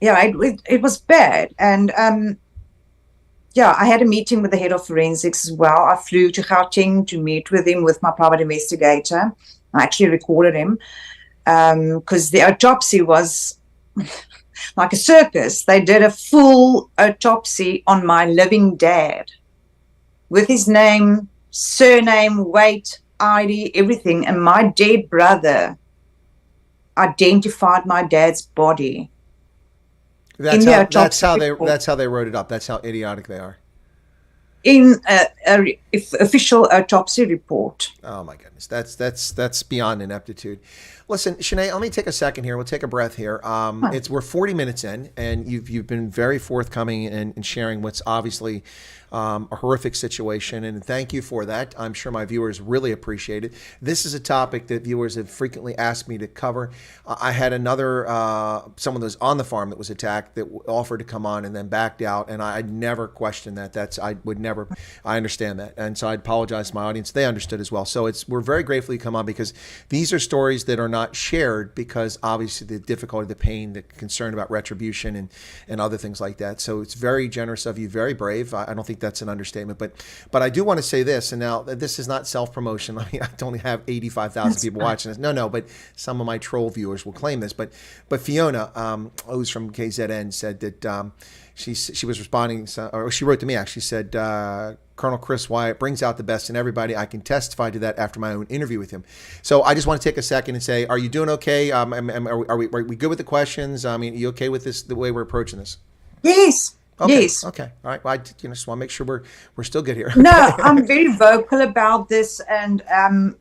it was bad. And I had a meeting with the head of forensics as well. I flew to Gauteng to meet with him with my private investigator. I actually recorded him because the autopsy was like a circus. They did a full autopsy on my living dad with his name, surname, weight, ID, everything. And my dead brother identified my dad's body. That's how they wrote it up. That's how idiotic they are. In a official autopsy report. Oh my goodness, that's beyond ineptitude. Listen, Shanae, let me take a second here. We'll take a breath here. We're 40 minutes in, and you've been very forthcoming in sharing what's obviously a horrific situation, and thank you for that. I'm sure my viewers really appreciate it. This is a topic that viewers have frequently asked me to cover. I had another someone that was on the farm that was attacked that offered to come on and then backed out, and I never questioned that. I understand that, and so I apologize to my audience. They understood as well. So we're very grateful you come on, because these are stories that are not shared because obviously the difficulty, the pain, the concern about retribution and other things like that. So it's very generous of you, very brave. I don't think that's an understatement, but I do want to say this, and now this is not self-promotion. I mean, I don't have 85,000 people watching this. No, but some of my troll viewers will claim this. But Fiona, who's from KZN, said that she was responding, or she wrote to me actually, said, Colonel Chris Wyatt brings out the best in everybody. I can testify to that after my own interview with him. So I just want to take a second and say, are you doing okay? Are we good with the questions? I mean, are you okay with this, the way we're approaching this? Yes. Okay. Yes. Okay. All right. Well, I just want to make sure we're still good here. No, I'm very vocal about this, and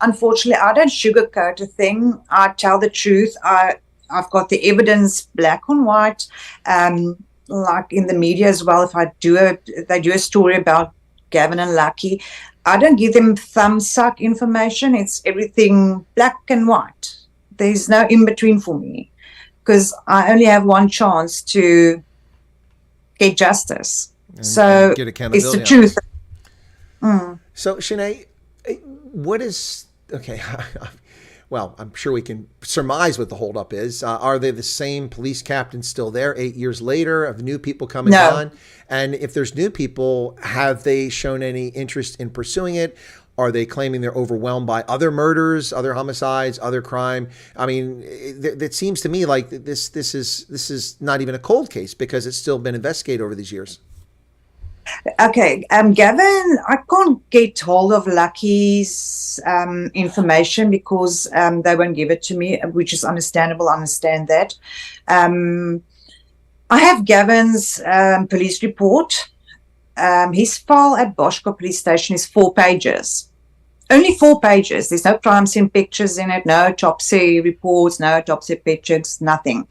unfortunately, I don't sugarcoat a thing. I tell the truth. I've got the evidence black on white, like in the media as well. If they do a story about Gavin and Lucky, I don't give them thumbsuck information. It's everything black and white. There's no in between for me, because I only have one chance to get justice. And get accountability. It's the truth. So Shanae, what is okay? Well, I'm sure we can surmise what the holdup is. Are they the same police captain still there 8 years later? Have new people coming on? And if there's new people, have they shown any interest in pursuing it? Are they claiming they're overwhelmed by other murders, other homicides, other crime? I mean, it seems to me like this is not even a cold case, because it's still been investigated over these years. Okay, Gavin, I can't get hold of Lucky's information because they won't give it to me, which is understandable. I understand that. I have Gavin's police report. His file at Boschko Police Station is 4 pages. Only 4 pages. There's no crime scene pictures in it, no autopsy reports, no autopsy pictures, nothing.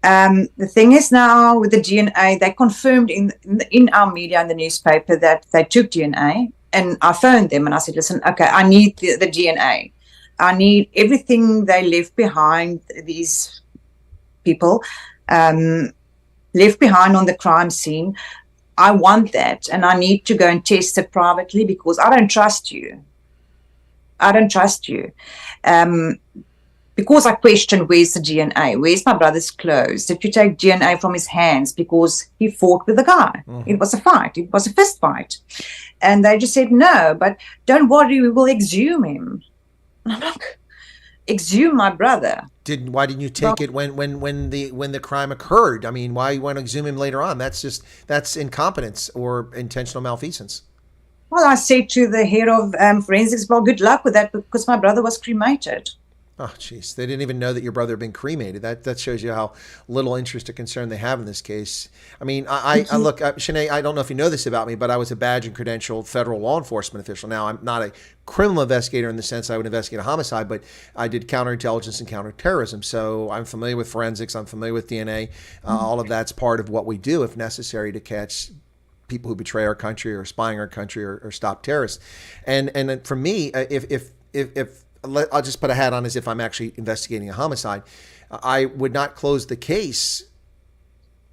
The thing is now with the DNA, they confirmed in our media and the newspaper that they took DNA, and I phoned them and I said, listen, okay, I need the DNA. I need everything they left behind, these people left behind on the crime scene. I want that, and I need to go and test it privately because I don't trust you. I don't trust you. Because I questioned, where's the DNA? Where's my brother's clothes? Did you take DNA from his hands because he fought with the guy? Mm-hmm. It was a fight. It was a fist fight. And they just said, no, but don't worry, we will exhume him. And I'm like, exhume my brother? Why didn't you take it when the crime occurred? I mean, why you want to exhume him later on? That's incompetence or intentional malfeasance. Well, I said to the head of forensics, well, good luck with that because my brother was cremated. Oh, jeez. They didn't even know that your brother had been cremated. That shows you how little interest or concern they have in this case. I mean, I look, Shanae, I don't know if you know this about me, but I was a badge and credentialed federal law enforcement official. Now, I'm not a criminal investigator in the sense I would investigate a homicide, but I did counterintelligence and counterterrorism. So I'm familiar with forensics. I'm familiar with DNA. All of that's part of what we do if necessary to catch people who betray our country or spying our country or stop terrorists. And for me, if I'll just put a hat on as if I'm actually investigating a homicide, I would not close the case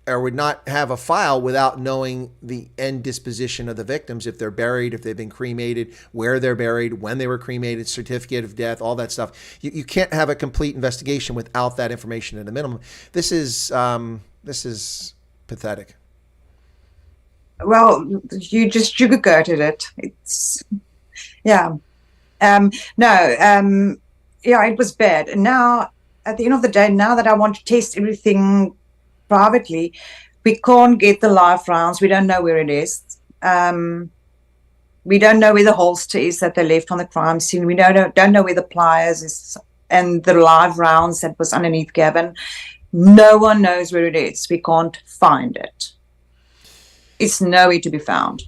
or would not have a file without knowing the end disposition of the victims, if they're buried, if they've been cremated, where they're buried, when they were cremated, certificate of death, all that stuff. You can't have a complete investigation without that information at a minimum. This is pathetic. Well, you just sugarcoated it. It's, yeah. It was bad. And now, at the end of the day, now that I want to test everything privately, we can't get the live rounds. We don't know where it is. We don't know where the holster is that they left on the crime scene. We don't know where the pliers is and the live rounds that was underneath Gavin. No one knows where it is. We can't find it. It's nowhere to be found.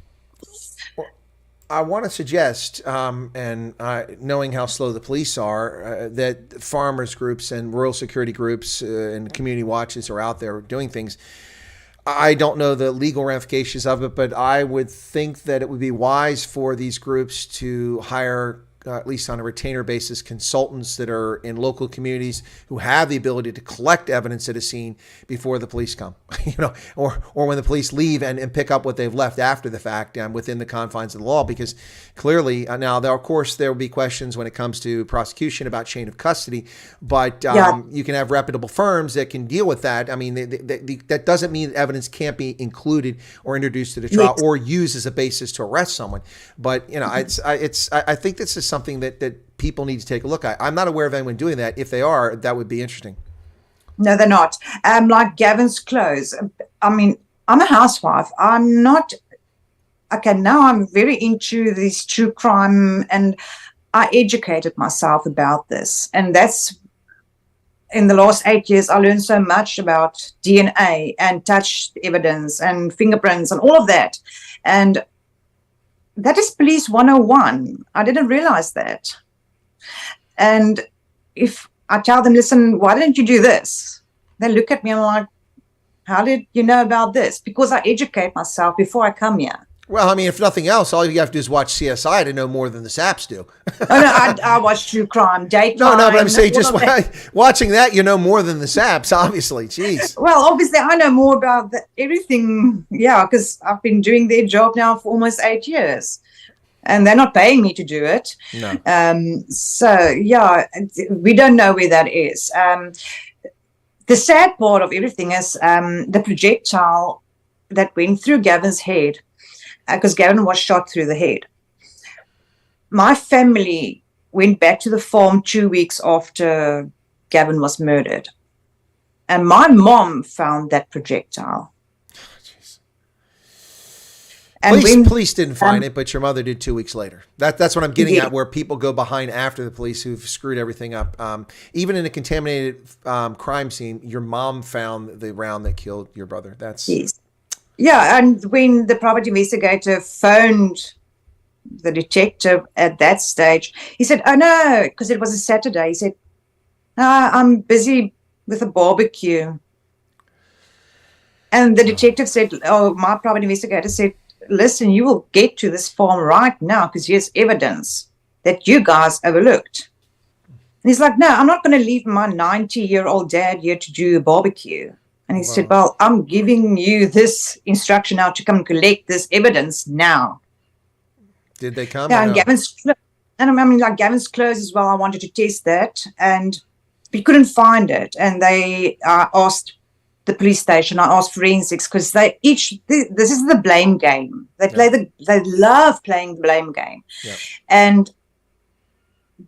I want to suggest, knowing how slow the police are, that farmers groups and rural security groups and community watches are out there doing things. I don't know the legal ramifications of it, but I would think that it would be wise for these groups to hire, at least on a retainer basis, consultants that are in local communities who have the ability to collect evidence at a scene before the police come, or when the police leave and pick up what they've left after the fact within the confines of the law. Because clearly now, of course, there will be questions when it comes to prosecution about chain of custody, but you can have reputable firms that can deal with that. I mean, that doesn't mean evidence can't be included or introduced to the trial or used as a basis to arrest someone. But I think this is something that people need to take a look at. I'm not aware of anyone doing that. If they are, that would be interesting. No, they're not. Like Gavin's clothes. I mean, I'm a housewife. I'm not. Okay, now I'm very into this true crime, and I educated myself about this. And that's in the last 8 years, I learned so much about DNA and touch evidence and fingerprints and all of that. And that is police 101. I didn't realize that. And if I tell them, listen, why didn't you do this? They look at me and I'm like, how did you know about this? Because I educate myself before I come here. Well, I mean, if nothing else, all you have to do is watch CSI to know more than the Saps do. I watch true crime, daytime. No, but I'm saying just watching that, you know more than the Saps, obviously. Jeez. Well, obviously, I know more about everything. Yeah, because I've been doing their job now for almost 8 years. And they're not paying me to do it. No. We don't know where that is. The sad part of everything is the projectile that went through Gavin's head, because Gavin was shot through the head. My family went back to the farm 2 weeks after Gavin was murdered. And my mom found that projectile. And Police didn't find it, but your mother did 2 weeks later. That's what I'm getting yeah, at, where people go behind after the police who've screwed everything up. Even in a contaminated crime scene, your mom found the round that killed your brother. yes. Yeah, and when the property investigator phoned the detective at that stage, he said, "Oh no," because it was a Saturday. He said, "No, I'm busy with a barbecue." And the detective said, "Oh, my private investigator said, listen, you will get to this farm right now because here's evidence that you guys overlooked." And he's like, "No, I'm not going to leave my 90-year-old dad here to do a barbecue." And he said, "Well, I'm giving you this instruction now to come collect this evidence now." Did they come? Yeah, Or and no? Gavin's clothes as well. I wanted to test that, and we couldn't find it. And they asked the police station. I asked forensics because this is the blame game. They love playing the blame game. Yeah. And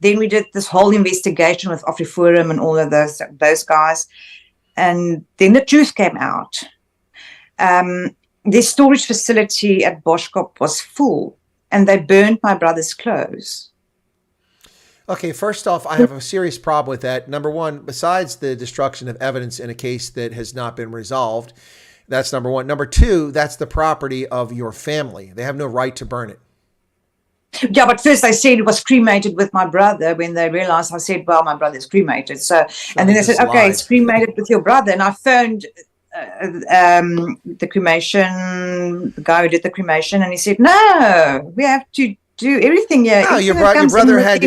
then we did this whole investigation with AfriForum and all of those guys, and then the truth came out. Their storage facility at Boschkop was full, and they burned my brother's clothes. Okay, first off, I have a serious problem with that. Number one, besides the destruction of evidence in a case that has not been resolved, that's number one. Number two, that's the property of your family. They have no right to burn it. Yeah, but first they said it was cremated with my brother. When they realized, I said, "Well, my brother's cremated." So, and then they said, "Okay, it's cremated with your brother." And I phoned the cremation, the guy who did the cremation, and he said, "No, we have to do everything here." No, your brother had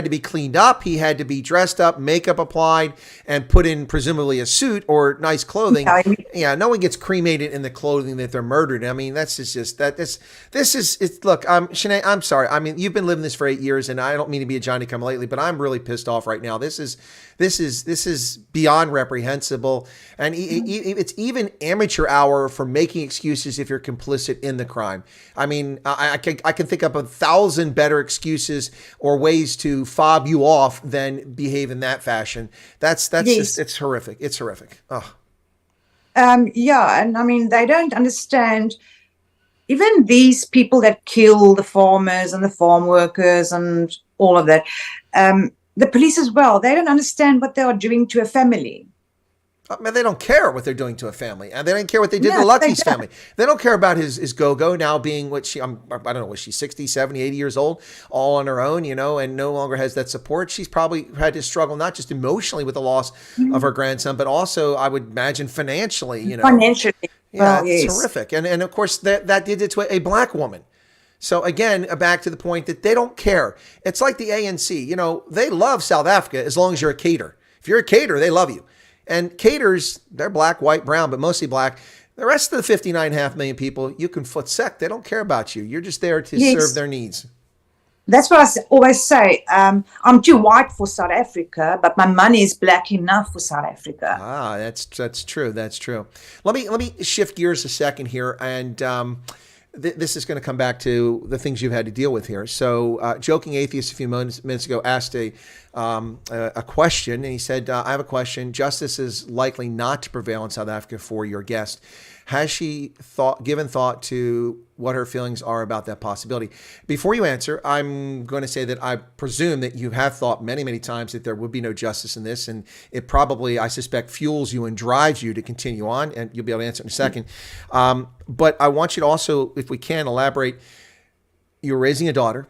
to be cleaned up. He had to be dressed up, makeup applied, and put in presumably a suit or nice clothing. Yeah, no one gets cremated in the clothing that they're murdered. I mean, that's just that. This is it's. Look, Shanae, I'm sorry. I mean, you've been living this for 8 years, and I don't mean to be a Johnny come lately, but I'm really pissed off right now. This is beyond reprehensible, and it's even amateur hour for making excuses if you're complicit in the crime. I mean, I can think of 1,000 better excuses or ways to fob you off than behave in that fashion. That's Yes. just, it's horrific. It's horrific. Oh. Yeah, and I mean, they don't understand. Even these people that kill the farmers and the farm workers and all of that, the police as well, they don't understand what they are doing to a family. I mean, they don't care what they're doing to a family, and they don't care what they did to No, Lucky's they don't. family. They don't care about his go-go now being what I don't know, was she 60, 70, 80 years old, all on her own, and no longer has that support. She's probably had to struggle not just emotionally with the loss of her grandson, but also, I would imagine, financially, Financially. Yeah, Well, it's yes. horrific. And of course, that did it to a black woman. So again, back to the point that they don't care. It's like the ANC. They love South Africa as long as you're a cater. If you're a cater, they love you. And caters, they're black, white, brown, but mostly black. The rest of the 59.5 million people, you can foot sec. They don't care about you. You're just there to Yes. serve their needs. That's what I always say. I'm too white for South Africa, but my money is black enough for South Africa. Ah, that's true. That's true. Let me shift gears a second here, and this is going to come back to the things you've had to deal with here. So, Joking Atheist a few minutes ago asked a question, and he said, "I have a question. Justice is likely not to prevail in South Africa for your guest. Has she given thought to what her feelings are about that possibility?" Before you answer, I'm going to say that I presume that you have thought many, many times that there would be no justice in this, and it probably, I suspect, fuels you and drives you to continue on, and you'll be able to answer in a second. But I want you to also, if we can, elaborate. You're raising a daughter.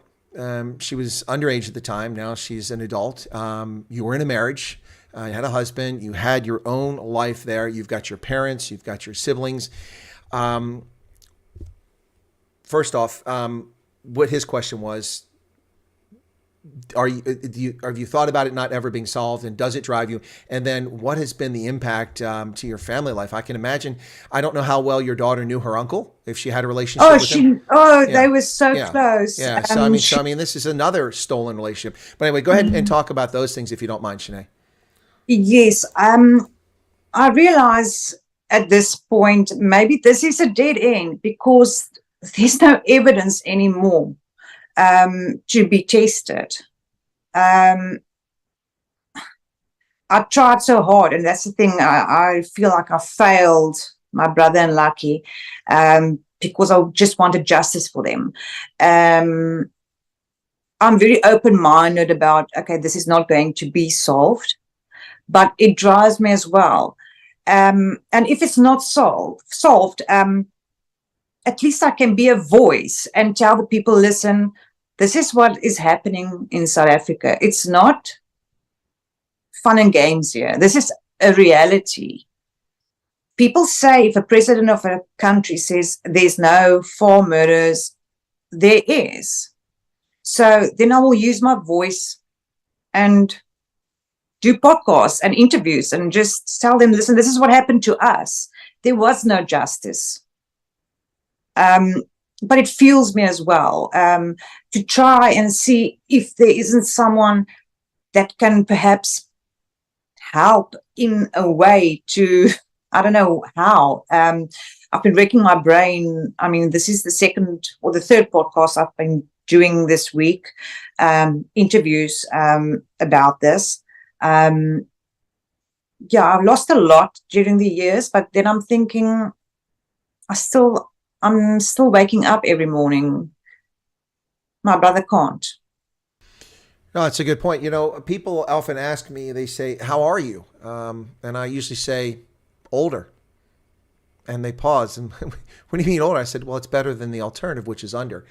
She was underage at the time. Now she's an adult. You were in a marriage. You had a husband. You had your own life there. You've got your parents. You've got your siblings. First off, what his question was, have you thought about it not ever being solved, and does it drive you? And then what has been the impact to your family life? I can imagine. I don't know how well your daughter knew her uncle, if she had a relationship with him. They were so close. Yeah. So I mean, this is another stolen relationship. But anyway, go ahead and talk about those things if you don't mind, Shanae. Yes. I realize at this point, maybe this is a dead end because there's no evidence anymore to be tested. I tried so hard, and that's the thing. I feel like I failed my brother and Lucky because I just wanted justice for them. I'm very open-minded about, okay, this is not going to be solved, but it drives me as well. And if it's not solved, at least I can be a voice and tell the people, listen, this is what is happening in South Africa. It's not fun and games here. This is a reality. People say if a president of a country says there's no farm murders, there is. So then I will use my voice and do podcasts and interviews and just tell them, listen, this is what happened to us. There was no justice. But it fuels me as well to try and see if there isn't someone that can perhaps help in a way to, I don't know how. I've been racking my brain. I mean, this is the second or the third podcast I've been doing this week, interviews about this. Yeah, I've lost a lot during the years, but then I'm thinking I'm still waking up every morning. My brother can't. No, that's a good point. You know, people often ask me, they say, how are you? And I usually say, older. And they pause. And what do you mean older? I said, well, it's better than the alternative, which is under.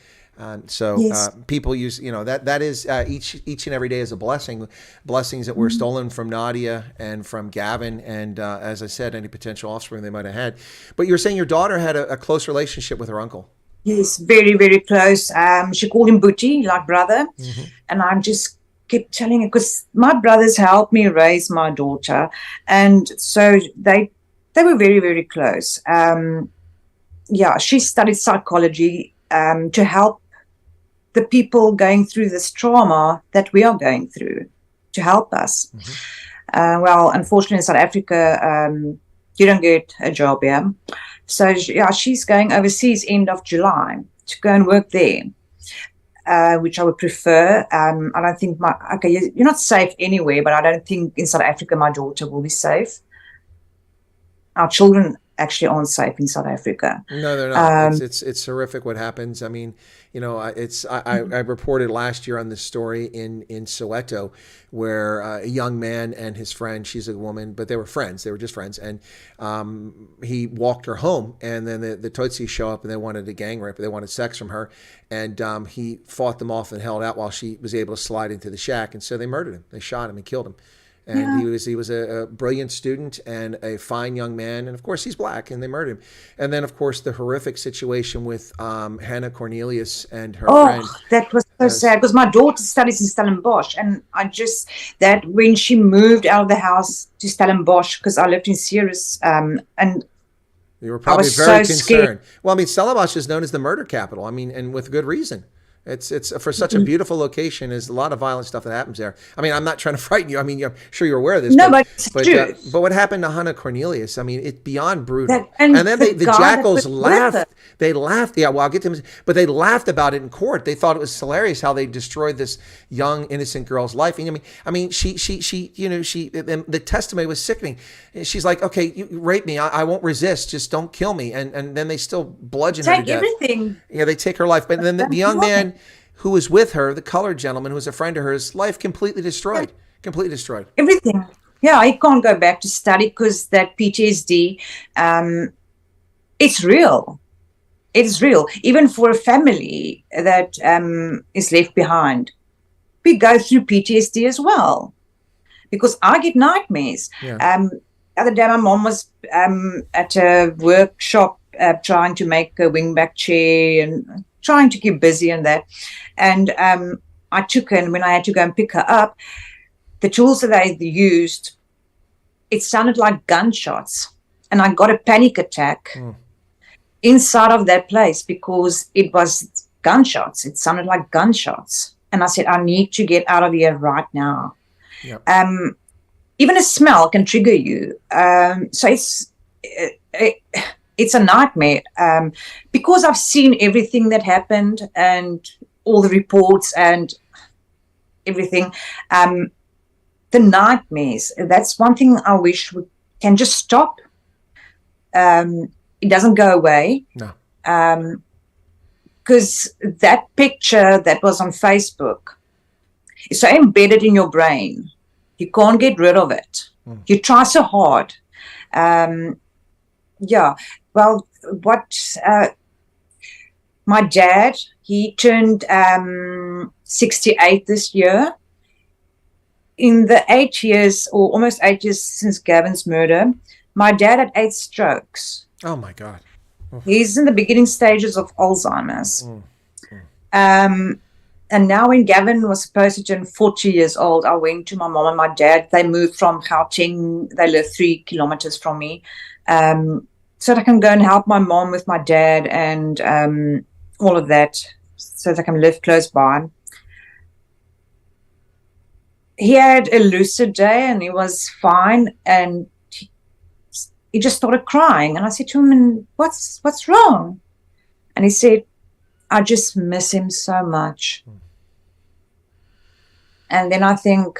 So Yes. people use, you know, that is each and every day is a blessing. Blessings that were stolen from Nadia and from Gavin. And as I said, any potential offspring they might have had. But you were saying your daughter had a close relationship with her uncle. Yes, very, very close. She called him Booty, like brother. Mm-hmm. And I just kept telling her, because my brothers helped me raise my daughter. And so they were very, very close. Yeah, she studied psychology to help the people going through this trauma that we are going through, to help us. Mm-hmm. Well, unfortunately, in South Africa, you don't get a job here. So, yeah, she's going overseas end of July to go and work there, which I would prefer. I don't think you're not safe anywhere, but I don't think in South Africa my daughter will be safe. Our children actually aren't safe in South Africa. No, they're not. It's horrific what happens. I mean, you know, I reported last year on this story in Soweto, where a young man and his friend, she's a woman, but they were friends. They were just friends. And he walked her home, and then the Tutsis show up and they wanted a gang rape. They wanted sex from her. And he fought them off and held out while she was able to slide into the shack. And so they murdered him. They shot him and killed him. And yeah. he was a brilliant student and a fine young man. And of course, he's black, and they murdered him. And then, of course, the horrific situation with Hannah Cornelius and her friend. Oh, that was so sad, because my daughter studies in Stellenbosch. And that when she moved out of the house to Stellenbosch, because I lived in Ceres, and you were probably very concerned. Scared. Well, I mean, Stellenbosch is known as the murder capital. I mean, and with good reason. It's for such a beautiful location. There's a lot of violent stuff that happens there. I mean, I'm not trying to frighten you. I mean, I'm sure you're aware of this. No, but it's true. But what happened to Hannah Cornelius? I mean, it's beyond brutal. And then the jackals laughed. They laughed. Yeah, well, I'll get to them. But they laughed about it in court. They thought it was hilarious how they destroyed this young, innocent girl's life. And I mean, she, you know, the testimony was sickening. She's like, okay, you rape me. I won't resist. Just don't kill me. And then they still bludgeon her to death. Take everything. Yeah, they take her life. But then the young man who was with her, the colored gentleman who was a friend of hers, life completely destroyed. Completely destroyed. Everything. Yeah, he can't go back to study because that PTSD, it's real. It's real. Even for a family that is left behind, we go through PTSD as well. Because I get nightmares. Yeah. The other day, my mom was at a workshop trying to make a wingback chair and trying to keep busy and that. And I took her, and when I had to go and pick her up, the tools that they used, it sounded like gunshots. And I got a panic attack inside of that place because it was gunshots. It sounded like gunshots. And I said, I need to get out of here right now. Yep. Even a smell can trigger you. So it's a nightmare because I've seen everything that happened and all the reports and everything. The nightmares, that's one thing I wish we can just stop. It doesn't go away. No. Because that picture that was on Facebook is so embedded in your brain. You can't get rid of it. You try so hard. Yeah. Well, my dad, he turned 68 this year. In the 8 years, or almost 8 years since Gavin's murder, my dad had 8 strokes. Oh my God. He's in the beginning stages of Alzheimer's. And now when Gavin was supposed to turn 40 years old, I went to my mom and my dad. They moved from Gauteng. They live 3 kilometers from me. So that I can go and help my mom with my dad and all of that, so that I can live close by. He had a lucid day and he was fine, and he just started crying. And I said to him, what's wrong? And he said, I just miss him so much. And then I think,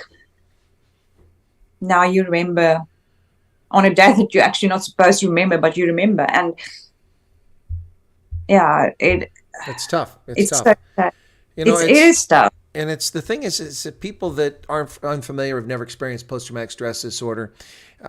now you remember on a day that you're actually not supposed to remember, but you remember. And yeah, it's tough. It's tough. So tough. You know, it is tough. And it's the thing is that people that aren't unfamiliar, have never experienced post-traumatic stress disorder,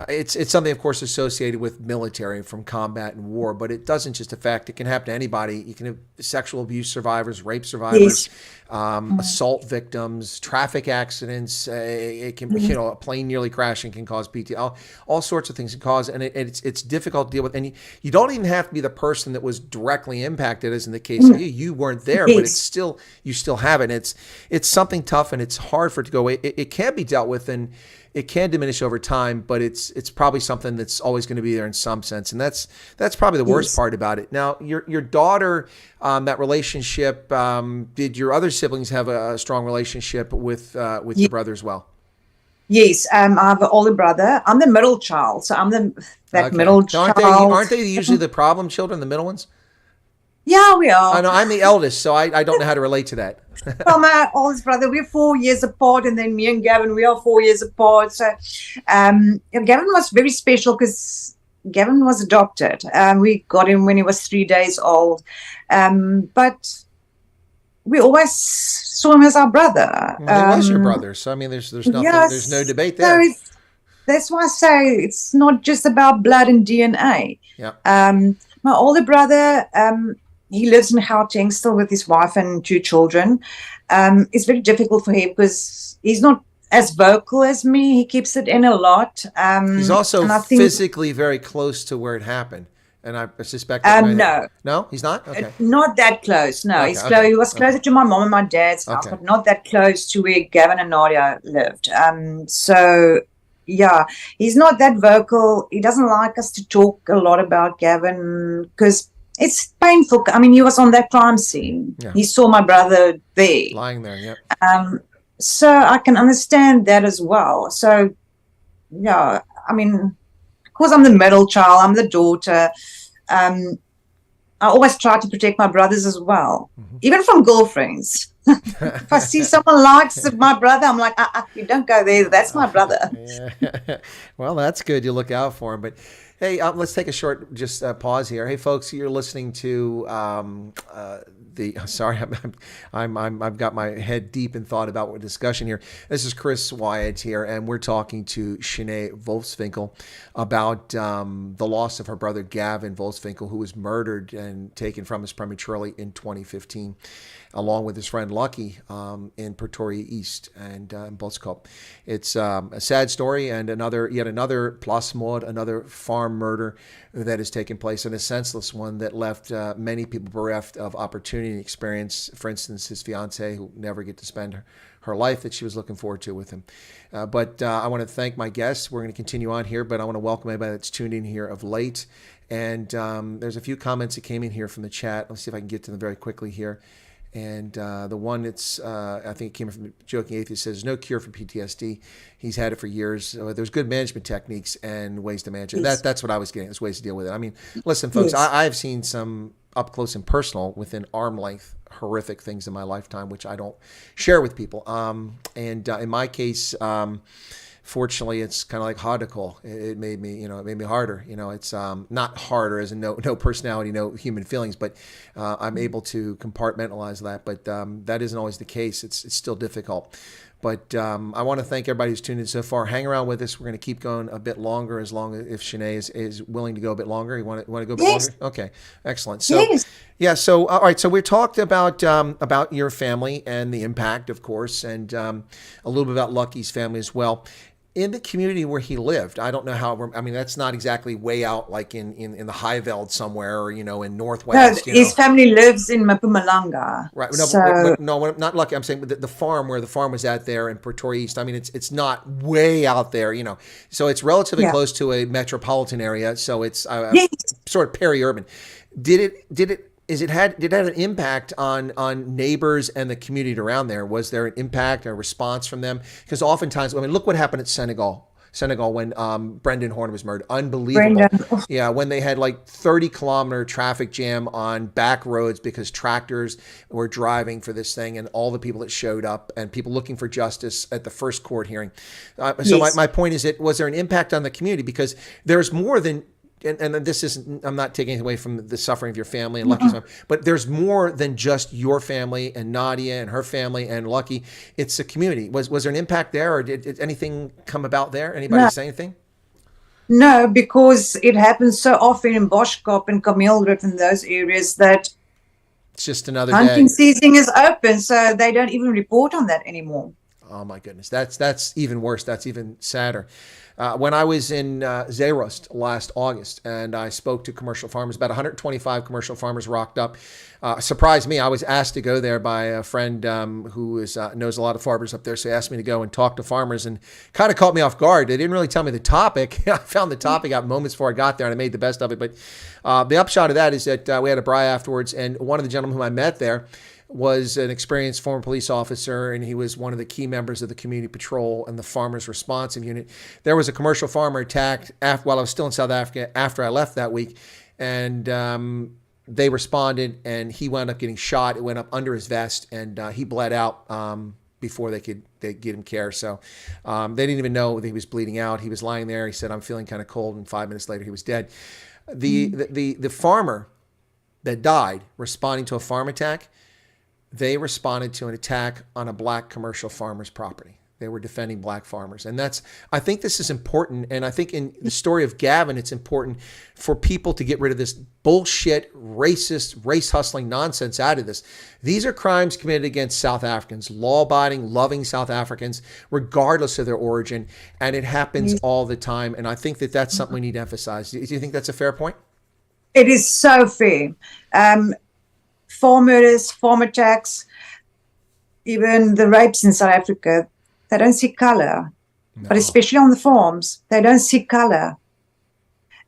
it's something, of course, associated with military, from combat and war, but it doesn't just affect, it can happen to anybody. You can have sexual abuse survivors, rape survivors, assault victims, traffic accidents. It can, a plane nearly crashing can cause PTSD. All sorts of things can cause, and it's difficult to deal with. And you don't even have to be the person that was directly impacted, as in the case of you. You weren't there, but it's still, you still have it. And it's something tough, and it's hard for it to go away. It can be dealt with, and it can diminish over time, but it's probably something that's always going to be there in some sense, and that's probably the worst part about it. Now, your daughter, that relationship, did your other siblings have a strong relationship with your brother as well? Yes, I have an older brother. I'm the middle child, so I'm middle child. Aren't they usually the problem children, the middle ones? Yeah, we are. I know I'm the eldest, so I don't know how to relate to that. Well, my oldest brother, we're 4 years apart, and then me and Gavin, we are 4 years apart. So Gavin was very special because Gavin was adopted. We got him when he was 3 days old. But we always saw him as our brother. Well, he was your brother, so I mean, there's nothing, there's no debate there. So that's why I say it's not just about blood and DNA. Yeah. My older brother, he lives in Gauteng still with his wife and 2 children. It's very difficult for him because he's not as vocal as me. He keeps it in a lot. He's also physically very close to where it happened. And I suspect that no, he's not. Okay, not that close. No, he's close. He was closer to my mom and my dad's house, but not that close to where Gavin and Nadia lived. So yeah, he's not that vocal. He doesn't like us to talk a lot about Gavin because it's painful. I mean, he was on that crime scene. Yeah. He saw my brother there, lying there. Yeah. So I can understand that as well. So yeah, I mean, because I'm the middle child, I'm the daughter. I always try to protect my brothers as well, even from girlfriends. If I see someone likes my brother, I'm like, you don't go there. That's my brother. Yeah. Well, that's good. You look out for him. But hey, let's take a short pause here. Hey, folks, you're listening to Sorry, I've got my head deep in thought about what discussion here. This is Chris Wyatt here, and we're talking to Shanae Wolfswinkel about the loss of her brother Gavin Wolfswinkel, who was murdered and taken from us prematurely in 2015, along with his friend Lucky in Pretoria East and in Boskop. It's a sad story, and yet another plaasmoorde, another farm murder that has taken place, and a senseless one that left many people bereft of opportunity and experience. For instance, his fiancée, who never get to spend her life that she was looking forward to with him. But I want to thank my guests. We're going to continue on here, but I want to welcome everybody that's tuned in here of late. And there's a few comments that came in here from the chat. Let's see if I can get to them very quickly here. And the one that's, I think it came from Joking Atheist, says, there's no cure for PTSD. He's had it for years. There's good management techniques and ways to manage it. Yes. That's what I was getting. There's ways to deal with it. I mean, listen, folks, yes. I've seen some up close and personal, within arm length, horrific things in my lifetime, which I don't share with people. And in my case, fortunately, it's kind of like hodical. It made me, it made me harder. It's not harder as in no personality, no human feelings, but I'm able to compartmentalize that. But that isn't always the case. It's still difficult. But I want to thank everybody who's tuned in so far. Hang around with us. We're going to keep going a bit longer, as long as if Shanae is willing to go a bit longer. You want to go a bit longer? Okay, excellent. So, yeah. So, all right. So we talked about your family and the impact, of course, and a little bit about Lucky's family as well. In the community where he lived, I don't know how. I mean, that's not exactly way out, like in the Highveld somewhere, or in Northwest. No, his family lives in Mpumalanga. Right. No, no, not Lucky. I'm saying the farm where the farm was at there in Pretoria East. I mean, it's not way out there, So it's relatively close to a metropolitan area. So it's sort of peri-urban. Did it have an impact on neighbors and the community around there? Was there an impact, a response from them? Because oftentimes, I mean, look what happened at Senegal when Brendan Horne was murdered. Unbelievable. Yeah, when they had like 30-kilometer traffic jam on back roads because tractors were driving for this thing, and all the people that showed up and people looking for justice at the first court hearing. So my point is, was there an impact on the community? Because there's more than, and this isn't, I'm not taking away from the suffering of your family and Lucky's family, but there's more than just your family and Nadia and her family and Lucky. It's a community. Was there an impact there, or did anything come about there? Anybody say anything? No, because it happens so often in Boschkop and Camillewood and those areas that it's just another hunting day. season is open, so they don't even report on that anymore. Oh my goodness, that's even worse. That's even sadder. When I was in Zeerost last August, and I spoke to commercial farmers, about 125 commercial farmers rocked up. Surprised me. I was asked to go there by a friend who knows a lot of farmers up there, so he asked me to go and talk to farmers, and kind of caught me off guard. They didn't really tell me the topic. I found the topic out moments before I got there, and I made the best of it. But the upshot of that is that we had a braai afterwards, and one of the gentlemen whom I met there was an experienced former police officer, and he was one of the key members of the community patrol and the farmers responsive unit. There was a commercial farmer attacked while I was still in South Africa after I left that week, and they responded, and he wound up getting shot. It went up under his vest, and he bled out before they could get him care. So they didn't even know that he was bleeding out. He was lying there. He said, "I'm feeling kind of cold," and 5 minutes later he was dead. The farmer that died responding to a farm attack, they responded to an attack on a black commercial farmer's property. They were defending black farmers. And I think this is important. And I think in the story of Gavin, it's important for people to get rid of this bullshit, racist, race hustling nonsense out of this. These are crimes committed against South Africans, law-abiding, loving South Africans, regardless of their origin. And it happens all the time. And I think that that's something we need to emphasize. Do you think that's a fair point? It is so fair. Farm murders, farm attacks, even the rapes in South Africa, they don't see color. No. But especially on the farms, they don't see color.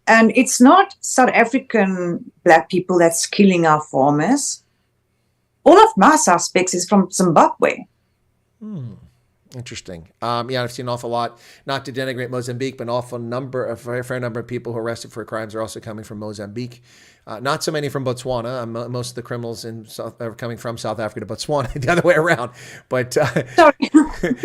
And it's not South African black people that's killing our farmers. All of my suspects is from Zimbabwe. Interesting. Yeah, I've seen an awful lot, not to denigrate Mozambique, but a fair number of people who are arrested for crimes are also coming from Mozambique. Not so many from Botswana. Most of the criminals are coming from South Africa to Botswana, the other way around. But Sorry.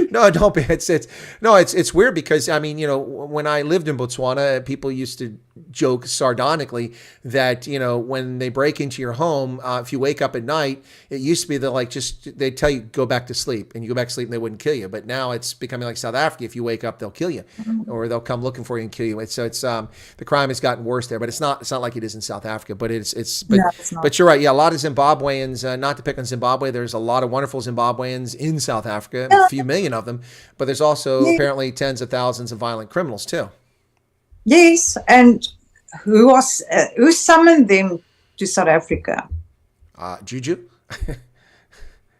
No, don't be. It's weird because I mean, when I lived in Botswana, people used to joke sardonically that when they break into your home, if you wake up at night, it used to be that they tell you go back to sleep, and you go back to sleep and they wouldn't kill you. But now it's becoming like South Africa. If you wake up, they'll kill you, or they'll come looking for you and kill you. So it's the crime has gotten worse there, but it's not like it is in South Africa. But it's not. But you're right. Yeah, a lot of Zimbabweans. Not to pick on Zimbabwe. There's a lot of wonderful Zimbabweans in South Africa, a few million of them. But there's also apparently tens of thousands of violent criminals too. Yes, and who summoned them to South Africa? Juju.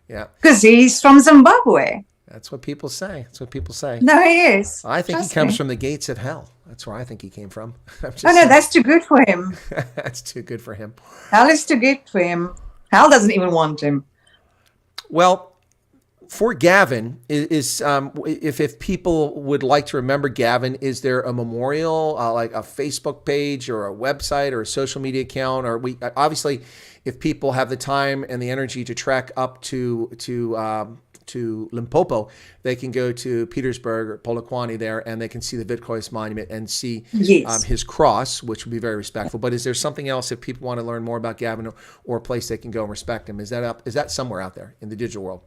Yeah. Because he's from Zimbabwe. That's what people say. No, he is. I think he comes from the gates of hell. That's where I think he came from. That's too good for him. That's too good for him. Hell is too good for him. Hell doesn't even want him. Well, for Gavin, if people would like to remember Gavin, is there a memorial, like a Facebook page or a website or a social media account? Or obviously, if people have the time and the energy to trek up to to Limpopo, they can go to Petersburg or Polokwane there, and they can see the Vitkois monument and see Yes. his cross, which would be very respectful. But is there something else, if people want to learn more about Gavin, or a place they can go and respect him? Is that somewhere out there in the digital world?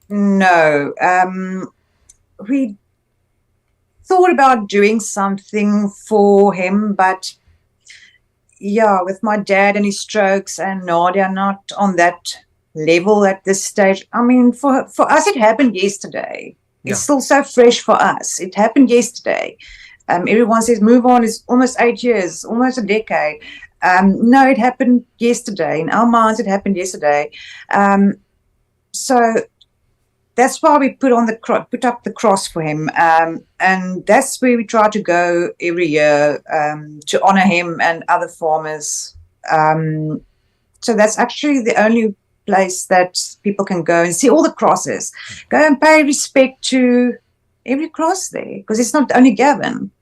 No. We thought about doing something for him, but yeah, with my dad and his strokes and Nadia not on that level at this stage. I mean, for us, it happened yesterday. It's still so fresh for us. It happened yesterday. Everyone says move on is almost 8 years, almost a decade. No, it happened yesterday. In our minds, it happened yesterday. So that's why we put up the cross for him, and that's where we try to go every year to honor him and other farmers. So that's actually the only place that people can go and see all the crosses. Go and pay respect to every cross there, because it's not only Gavin.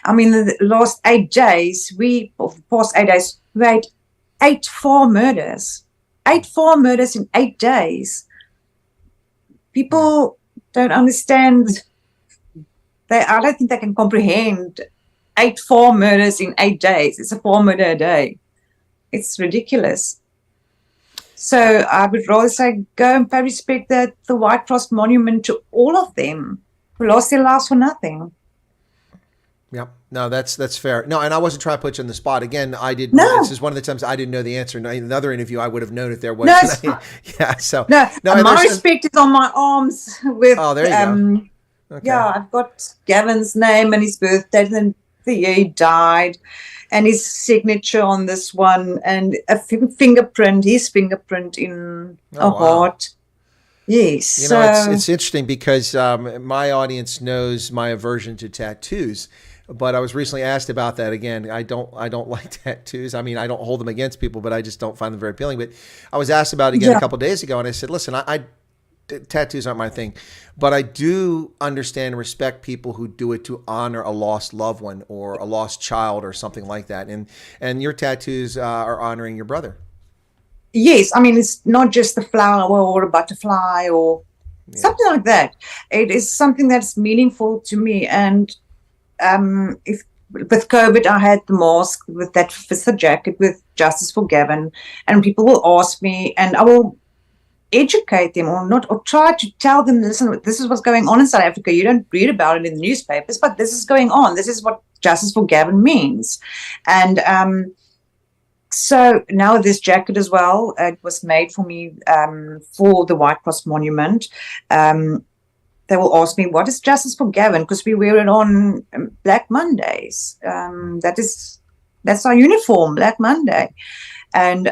I mean, the last 8 days, we had 8 farm murders. 8 farm murders in 8 days. People don't understand. I don't think they can comprehend 8 farm murders in 8 days. It's a farm murder a day. It's ridiculous. So I would rather say go and pay respect at the White Cross Monument to all of them who lost their lives for nothing. Yeah, no, that's fair. No, and I wasn't trying to put you on the spot. Again, I did. No. This is one of the times I didn't know the answer. In another interview, I would have known if there was. No, yeah. So no, no, my respect is on my arms with. Oh, there you go. Okay. Yeah, I've got Gavin's name and his birthday and the year he died, and his signature on this one, and a fingerprint, his fingerprint in a heart. Yes. You know, it's interesting because my audience knows my aversion to tattoos. But I was recently asked about that again. I don't like tattoos. I mean, I don't hold them against people, but I just don't find them very appealing. But I was asked about it again a couple of days ago, and I said, listen, tattoos aren't my thing, but I do understand and respect people who do it to honor a lost loved one or a lost child or something like that. And your tattoos are honoring your brother. Yes, I mean, it's not just the flower or a butterfly or something like that. It is something that's meaningful to me. And if with COVID, I had the mask with that the jacket with Justice for Gavin, and people will ask me, and I will educate them or try to tell them, listen, this is what's going on in South Africa. You don't read about it in the newspapers, but this is going on. This is what Justice for Gavin means. And so now this jacket as well, it was made for me for the White Cross Monument. They will ask me, what is Justice for Gavin? Because we wear it on Black Mondays. That's our uniform, Black Monday. And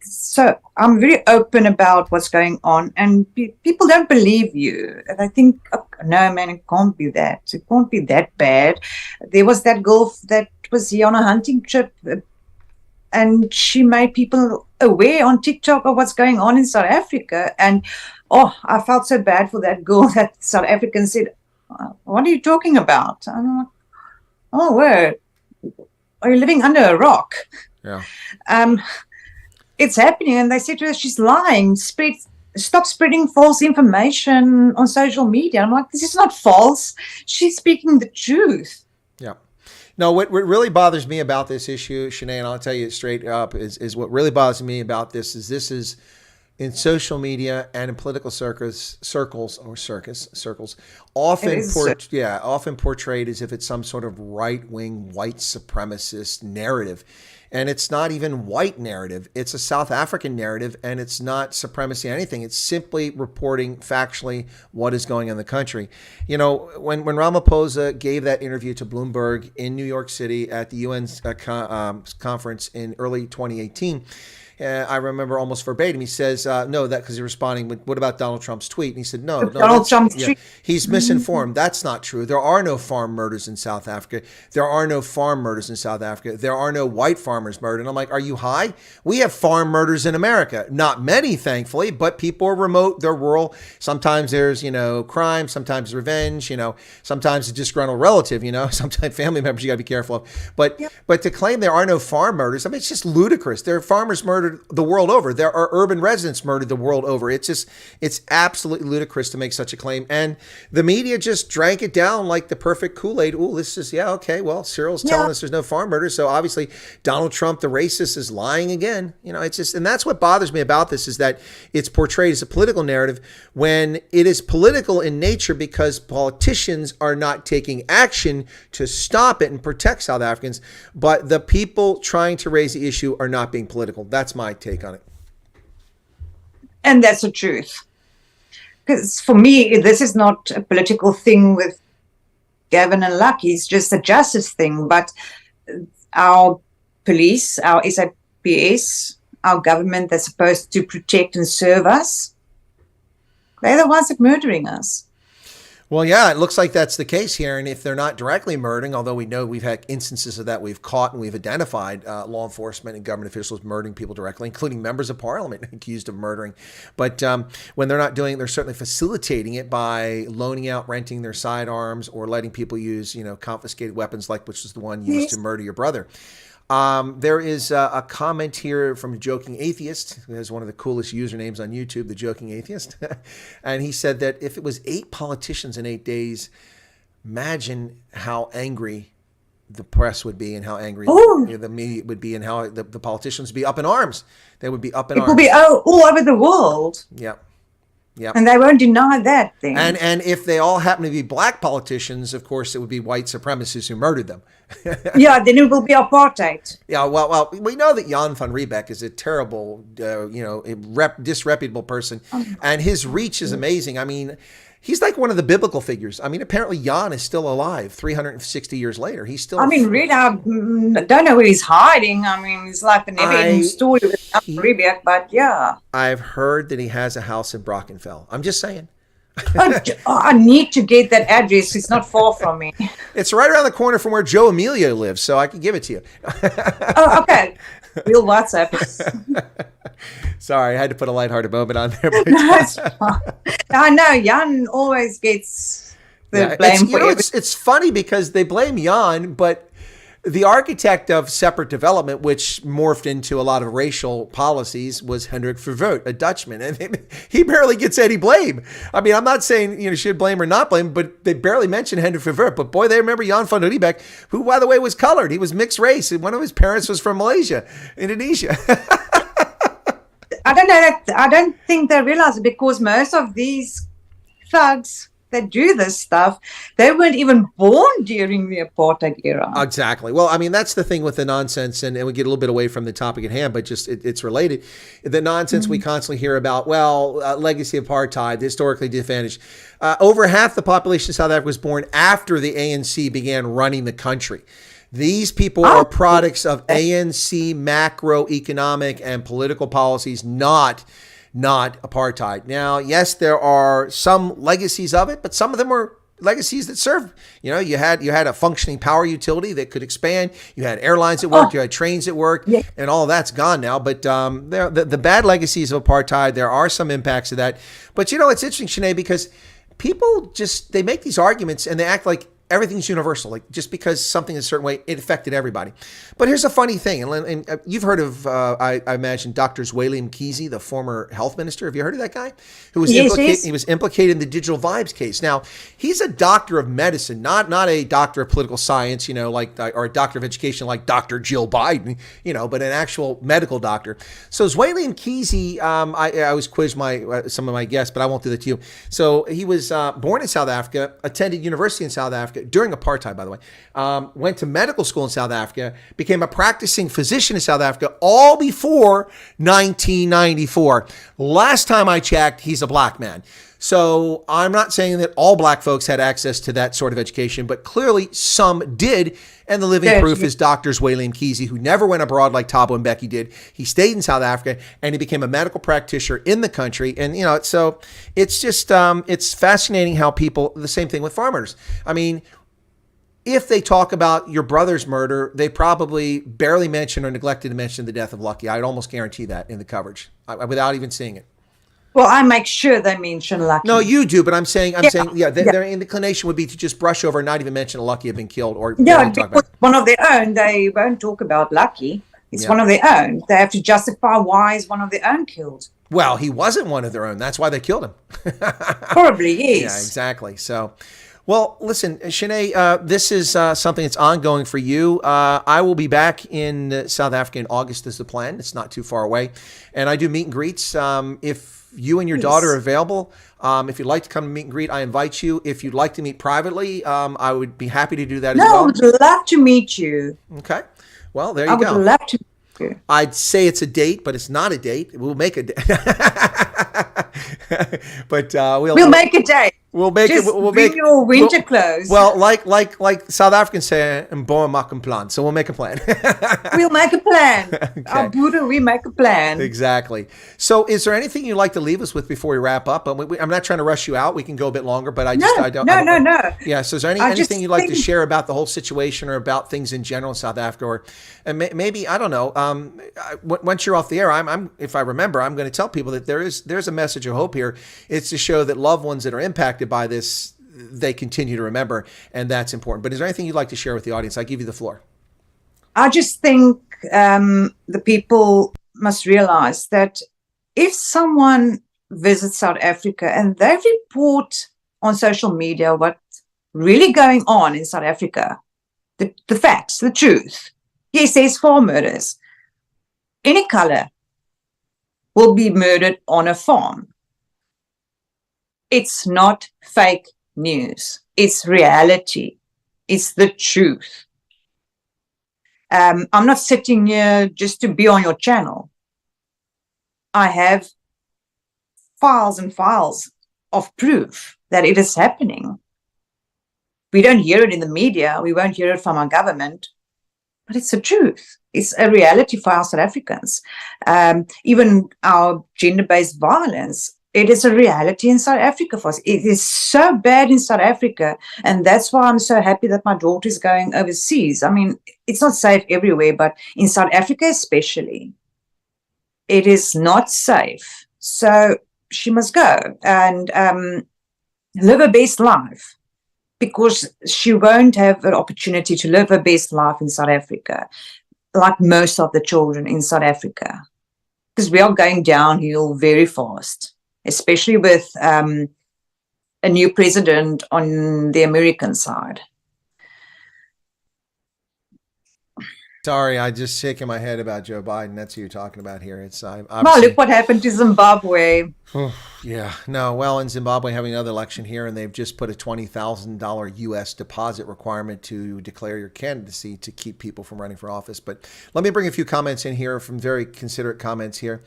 so I'm very open about what's going on. And people don't believe you. And I think, oh, no, man, it can't be that. It can't be that bad. There was that girl that was here on a hunting trip, and she made people aware on TikTok of what's going on in South Africa. And I felt so bad for that girl that South African said, what are you talking about? I'm like, oh, where? Are you living under a rock? Yeah. It's happening. And they said to her, she's lying. Stop spreading false information on social media. I'm like, this is not false. She's speaking the truth. Yeah. No, what really bothers me about this issue, Shanae, and I'll tell you straight up, is what really bothers me about this is in social media and in political circles, often portrayed as if it's some sort of right-wing white supremacist narrative. And it's not even white narrative. It's a South African narrative, and it's not supremacy or anything. It's simply reporting factually what is going on in the country. You know, when Ramaphosa gave that interview to Bloomberg in New York City at the UN conference in early 2018, I remember almost verbatim. He says, no, that because he's responding with, what about Donald Trump's tweet? And he said, no, Donald Trump's tweet. He's misinformed. That's not true. There are no farm murders in South Africa. There are no farm murders in South Africa. There are no white farmers murdered. And I'm like, are you high? We have farm murders in America. Not many, thankfully, but people are remote. They're rural. Sometimes there's, crime. Sometimes revenge. Sometimes a disgruntled relative. Sometimes family members you got to be careful of. But to claim there are no farm murders, I mean, it's just ludicrous. There are farmers murdered murdered the world over. There are urban residents murdered the world over. It's absolutely ludicrous to make such a claim. And the media just drank it down like the perfect Kool-Aid. Oh, this is, yeah, okay, well, Cyril's telling us there's no farm murder. So obviously Donald Trump, the racist, is lying again. You know, it's just, and that's what bothers me about this, is that it's portrayed as a political narrative when it is political in nature because politicians are not taking action to stop it and protect South Africans. But the people trying to raise the issue are not being political. That's my take on it. And that's the truth. Because for me, this is not a political thing with Gavin and Lucky. It's just a justice thing. But our police, our SAPS, our government that's supposed to protect and serve us, they're the ones that are murdering us. Well, yeah, it looks like that's the case here. And if they're not directly murdering, although we know we've had instances of that we've caught and we've identified law enforcement and government officials murdering people directly, including members of parliament accused of murdering. But when they're not doing it, they're certainly facilitating it by loaning out, renting their sidearms, or letting people use, confiscated weapons, like which is the one used to murder your brother. There is a comment here from Joking Atheist, who has one of the coolest usernames on YouTube, the Joking Atheist. And he said that if it was 8 politicians in 8 days, imagine how angry the press would be and how angry the media would be and how the politicians would be up in arms. They would be up in arms. It will be all over the world. Yeah. Yep. And they won't deny that thing. And if they all happen to be black politicians, of course, it would be white supremacists who murdered them. Yeah, then it will be apartheid. Yeah, well, we know that Jan van Riebeck is a terrible, disreputable person, and his reach is amazing. I mean, he's like one of the biblical figures. I mean, apparently Jan is still alive 360 years later. He's still. I mean, really, I don't know where he's hiding. I mean, it's like the never-ending story with Jan van Riebeck, but yeah. I've heard that he has a house in Brackenfell. I'm just saying. I need to get that address. It's not far from me. It's right around the corner from where Joe Emilio lives, so I can give it to you. Oh, okay. Real WhatsApp. Sorry, I had to put a lighthearted moment on there. But no, it's fine. I know Jan always gets the blame for everything. It's funny because they blame Jan, but the architect of separate development, which morphed into a lot of racial policies, was Hendrik Verwoerd, a Dutchman. And he barely gets any blame. I mean, I'm not saying should blame or not blame, but they barely mention Hendrik Verwoerd. But boy, they remember Jan van Riebeck, who, by the way, was colored. He was mixed race. And one of his parents was from Malaysia, Indonesia. I don't know that. I don't think they realize it, because most of these thugs that do this stuff, they weren't even born during the apartheid era. Exactly. Well, I mean, that's the thing with the nonsense, and we get a little bit away from the topic at hand, but just it's related. The nonsense we constantly hear about, legacy of apartheid, the historically disadvantaged. Over half the population of South Africa was born after the ANC began running the country. These people are products of ANC macroeconomic and political policies, not apartheid. Now, yes, there are some legacies of it, but some of them were legacies that served. You had a functioning power utility that could expand. You had airlines that worked. You had trains that worked, and all of that's gone now. But the bad legacies of apartheid, there are some impacts of that. But it's interesting, Shanae, because people they make these arguments and they act like everything's universal, like just because something is a certain way, it affected everybody. But here's a funny thing, and you've heard of, I imagine, Dr. Zweli Mkhize, the former health minister. Have you heard of that guy? Who was He was implicated in the Digital Vibes case. Now, he's a doctor of medicine, not a doctor of political science, or a doctor of education like Dr. Jill Biden, but an actual medical doctor. So Zweli Mkhize, I always quiz some of my guests, but I won't do that to you. So he was born in South Africa, attended university in South Africa, during apartheid, by the way, went to medical school in South Africa, became a practicing physician in South Africa, all before 1994. Last time I checked, he's a black man. So I'm not saying that all black folks had access to that sort of education, but clearly some did. And the living proof is Dr. Zweli Mkhize, who never went abroad like Thabo Mbeki did. He stayed in South Africa and he became a medical practitioner in the country. And, so it's just, it's fascinating how people, the same thing with farmers. I mean, if they talk about your brother's murder, they probably barely mention or neglected to mention the death of Lucky. I'd almost guarantee that in the coverage without even seeing it. Well, I make sure they mention Lucky. No, you do, but I'm saying, their inclination would be to just brush over and not even mention Lucky had been killed or because one of their own, they won't talk about Lucky. It's one of their own. They have to justify why is one of their own killed. Well, he wasn't one of their own. That's why they killed him. Probably, yes. Yeah, exactly. So, well, listen, Shanae, this is something that's ongoing for you. I will be back in South Africa in August is the plan. It's not too far away. And I do meet and greets. If you and your daughter are available, if you'd like to come to meet and greet, I invite you. If you'd like to meet privately, I would be happy to do that as well. No, I would love to meet you. Okay. Well, there you go. I would love to meet you. I'd say it's a date, but it's not a date. We'll make a date. But we'll make a date. We'll make Just it. We'll bring make your winter clothes. Well, like South Africans say, "Mboa maak 'n plan." So we'll make a plan. We'll make a plan. Okay. Our Buddha, we make a plan. Exactly. So, is there anything you'd like to leave us with before we wrap up? I'm not trying to rush you out. We can go a bit longer, but I don't. No. Yeah. So, is there anything you'd like to share about the whole situation or about things in general in South Africa, or and maybe I don't know. Once you're off the air, if I remember, I'm going to tell people that there's a message of hope here. It's to show that loved ones that are impacted by this, they continue to remember, and that's important. But is there anything you'd like to share with the audience? I give you the floor. I just think the people must realize that if someone visits South Africa and they report on social media what's really going on in South Africa, the facts, the truth, yes, there's 4 murders. Any color will be murdered on a farm. It's not fake news. It's reality. It's the truth. I'm not sitting here just to be on your channel. I have files and files of proof that it is happening. We don't hear it in the media. We won't hear it from our government. But it's the truth. It's a reality for our South Africans. Even our gender-based violence, it is a reality in South Africa for us. It is so bad in South Africa, and that's why I'm so happy that my daughter is going overseas. I mean, it's not safe everywhere, but in South Africa especially, it is not safe. So she must go and live her best life, because she won't have an opportunity to live her best life in South Africa, like most of the children in South Africa, because we are going downhill very fast, especially with a new president on the American side. Sorry, I just shaking my head about Joe Biden. That's who you're talking about here. It's well, look what happened to Zimbabwe. Yeah, no. Well, in Zimbabwe having another election here, and they've just put a $20,000 U.S. deposit requirement to declare your candidacy to keep people from running for office. But let me bring a few comments in here from very considerate comments here.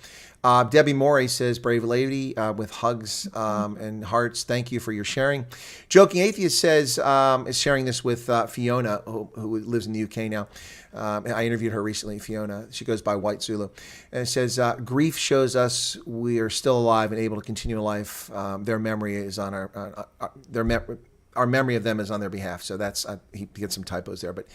Debbie Morey says, "Brave lady," with hugs and hearts. Thank you for your sharing. Joking Atheist says, is sharing this with Fiona, who lives in the UK now. I interviewed her recently, Fiona. She goes by White Zulu. And it says, grief shows us we are still alive and able to continue life. Their memory is on our memory of them is on their behalf. So that's, he gets some typos there. But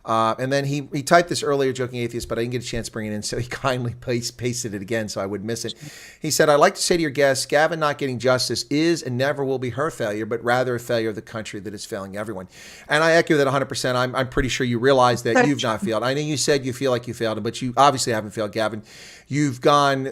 and then he typed this earlier, Joking Atheist, but I didn't get a chance to bring it in. So he kindly pasted it again so I would miss it. He said, "I'd like to say to your guests, Gavin not getting justice is and never will be her failure, but rather a failure of the country that is failing everyone." And I echo that 100%. I'm pretty sure you realize that you've not failed. I know you said you feel like you failed, but you obviously haven't failed, Gavin. You've gone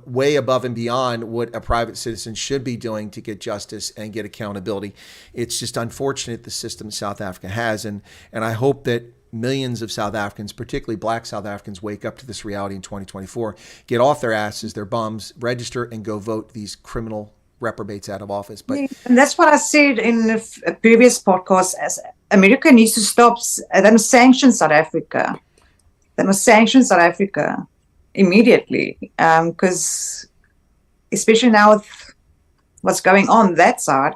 way above and beyond what a private citizen should be doing to get justice and get accountability. It's just unfortunate the system South Africa has, and I hope that millions of South Africans, particularly black South Africans, wake up to this reality in 2024, get off their asses, their bums, register, and go vote these criminal reprobates out of office. But and that's what I said in a previous podcast, as America needs to stop, they must sanction South Africa. They must sanction South Africa immediately, because especially now with what's going on that side,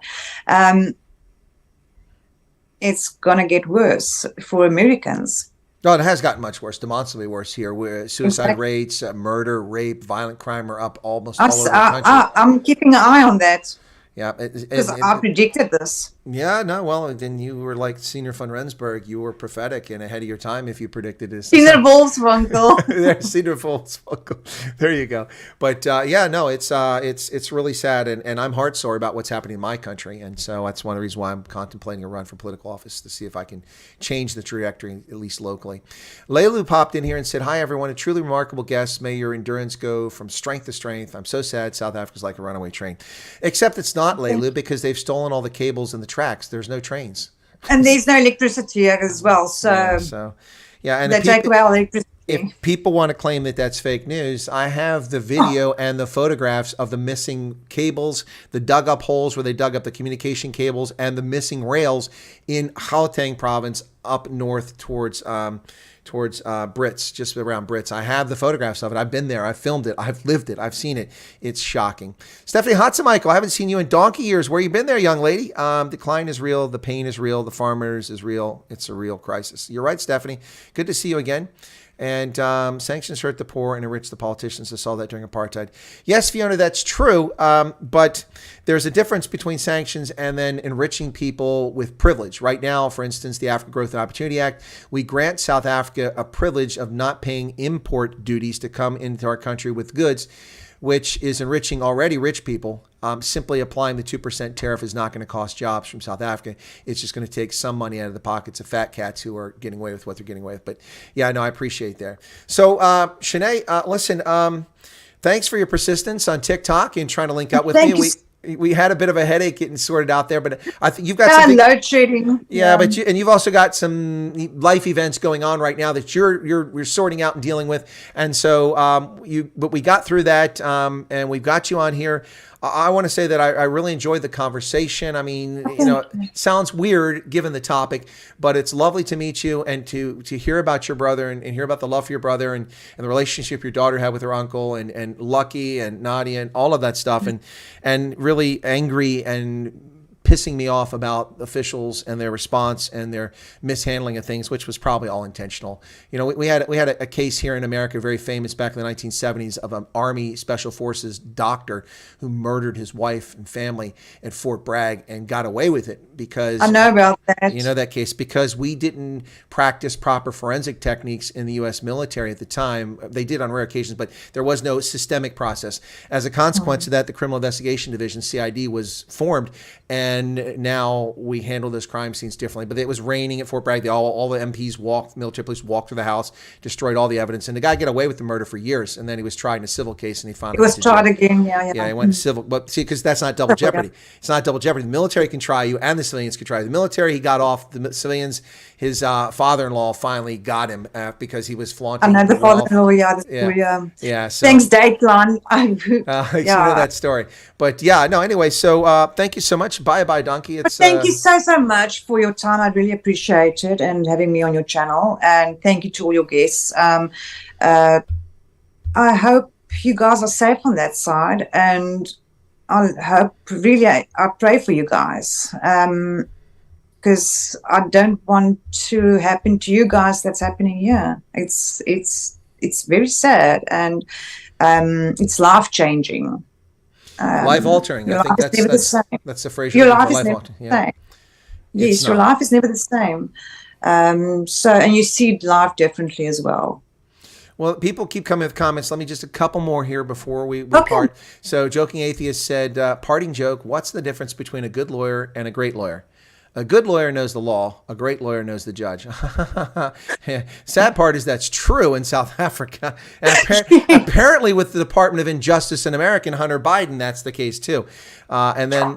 it's going to get worse for Americans. No, it has gotten much worse, demonstrably worse here, where suicide rates, murder, rape, violent crime are up almost all over the country. I'm keeping an eye on that. Yeah, because I predicted this. Yeah, no, well, then you were like Senior von Rensburg. You were prophetic and ahead of your time if you predicted this. Senior Wolfswinkel. There's Senior Volkswagen. There you go. But yeah, no, it's really sad, and I'm heart sore about what's happening in my country, and so that's one of the reasons why I'm contemplating a run for political office to see if I can change the trajectory, at least locally. Leilu popped in here and said, "Hi everyone, a truly remarkable guest. May your endurance go from strength to strength. I'm so sad. South Africa's like a runaway train, except it's not, Leilu, because they've stolen all the cables and the tracks. There's no trains, And there's no electricity here as well. So yeah, and they take away our electricity. if people want to claim that that's fake news, I have the video and the photographs of the missing cables, the dug up holes where they dug up the communication cables, and the missing rails in Gauteng province up north towards Brits, just around Brits. I have the photographs of it. I've been there. I've filmed it. I've lived it. I've seen it. It's shocking. Stephanie Hatzemichael, I haven't seen you in donkey years. Where you been there, young lady? Decline is real. The pain is real. The farmers is real. It's a real crisis. You're right, Stephanie. Good to see you again. And sanctions hurt the poor and enrich the politicians. I saw that during apartheid. Yes, Fiona, that's true. But there's a difference between sanctions and then enriching people with privilege. Right now, for instance, the African Growth and Opportunity Act, we grant South Africa a privilege of not paying import duties to come into our country with goods, which is enriching already rich people. Simply applying the 2% tariff is not going to cost jobs from South Africa. It's just going to take some money out of the pockets of fat cats who are getting away with what they're getting away with. But yeah, no, I appreciate that. So, Shanae, listen, thanks for your persistence on TikTok and trying to link up with me. We had a bit of a headache getting sorted out there, but I think you've got some load shedding. Yeah, but you've also got some life events going on right now that you're sorting out and dealing with, and so but we got through that, and we've got you on here. I want to say that I really enjoyed the conversation. I mean, it sounds weird given the topic, but it's lovely to meet you and to hear about your brother and hear about the love for your brother and the relationship your daughter had with her uncle and Lucky and Nadia and all of that stuff and really angry and pissing me off about officials and their response and their mishandling of things, which was probably all intentional. We had a case here in America, very famous back in the 1970s, of an Army Special Forces doctor who murdered his wife and family at Fort Bragg and got away with it because I know about that. You know that case because we didn't practice proper forensic techniques in the U.S. military at the time. They did on rare occasions, but there was no systemic process. As a consequence of that, the Criminal Investigation Division, CID, was formed. And now we handle those crime scenes differently. But it was raining at Fort Bragg. All the MPs walked, military police walked through the house, destroyed all the evidence. And the guy got away with the murder for years. And then he was tried in a civil case and he found it was tried again. Yeah. Yeah, he went to civil. But see, because that's not double jeopardy. It's not double jeopardy. The military can try you and the civilians can try you. The military, he got off. The civilians, his father-in-law finally got him because he was flaunting. I know the father-in-law, yeah. So, thanks, Dateline. You know that story. But yeah, no, anyway, so thank you so much. Bye, Donkey. Thank you so much for your time. I really appreciate it and having me on your channel. And thank you to all your guests. I hope you guys are safe on that side. And I pray for you guys. Because I don't want to happen to you guys that's happening here. It's very sad and it's life-changing. Life-altering. I think that's the phrase. Your life is never the same. Yes, your life is never the same. And you see life differently as well. Well, people keep coming with comments. Let me just a couple more here before we part. So, Joking Atheist said, parting joke, what's the difference between a good lawyer and a great lawyer? A good lawyer knows the law. A great lawyer knows the judge. Sad part is that's true in South Africa. And apparently with the Department of Injustice in America, Hunter Biden, that's the case too. And then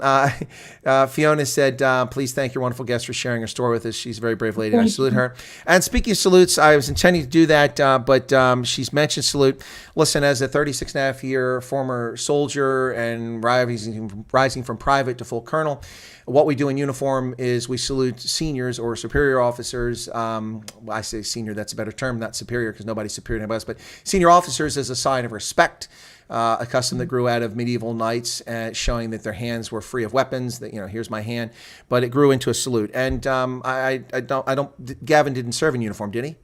Fiona said, please thank your wonderful guest for sharing her story with us. She's a very brave lady. I salute her. And speaking of salutes, I was intending to do that, but she's mentioned salute. Listen, as a 36-and-a-half-year former soldier and rising from private to full colonel, what we do in uniform is we salute seniors or superior officers. I say senior, that's a better term, not superior because nobody's superior to anybody else, but senior officers as a sign of respect. A custom that grew out of medieval knights, showing that their hands were free of weapons. That here's my hand, but it grew into a salute. And I don't. Gavin didn't serve in uniform, did he?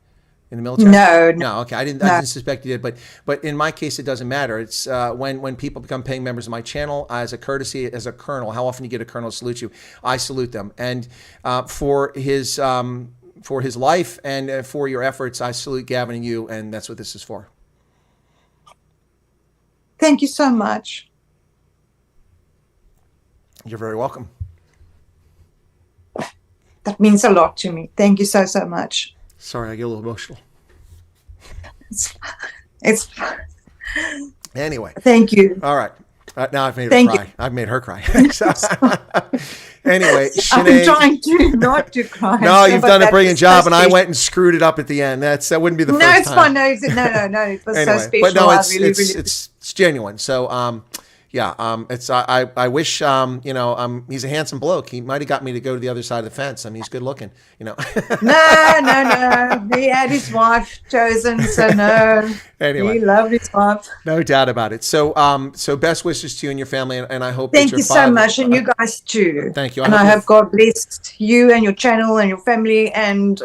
in the military? No, No. Okay. I no. didn't suspect you did, but in my case, it doesn't matter. It's when people become paying members of my channel, as a courtesy, as a colonel, how often you get a colonel to salute you, I salute them. And for his life and for your efforts, I salute Gavin and you, and that's what this is for. Thank you so much. You're very welcome. That means a lot to me. Thank you so much. Sorry, I get a little emotional. It's Anyway. Thank you. All right. Now I've made her Thank cry. you. I've made her cry. Anyway, I'm Sinead, trying to not to cry. no, you've done a that brilliant was job, so and I special. went and screwed it up at the end. That wouldn't be the No, first it's time. fine. No, it was Anyway, so special. but no, I it's really, it's, really it's it's genuine. So yeah, it's I wish he's a handsome bloke. He might have got me to go to the other side of the fence. I mean, he's good looking, No. He had his wife chosen, so no. Anyway. He loved his wife. No doubt about it. So so best wishes to you and your family, and I hope Thank that your you so father, much, and you guys too. Thank you. And I hope God blessed you and your channel and your family, and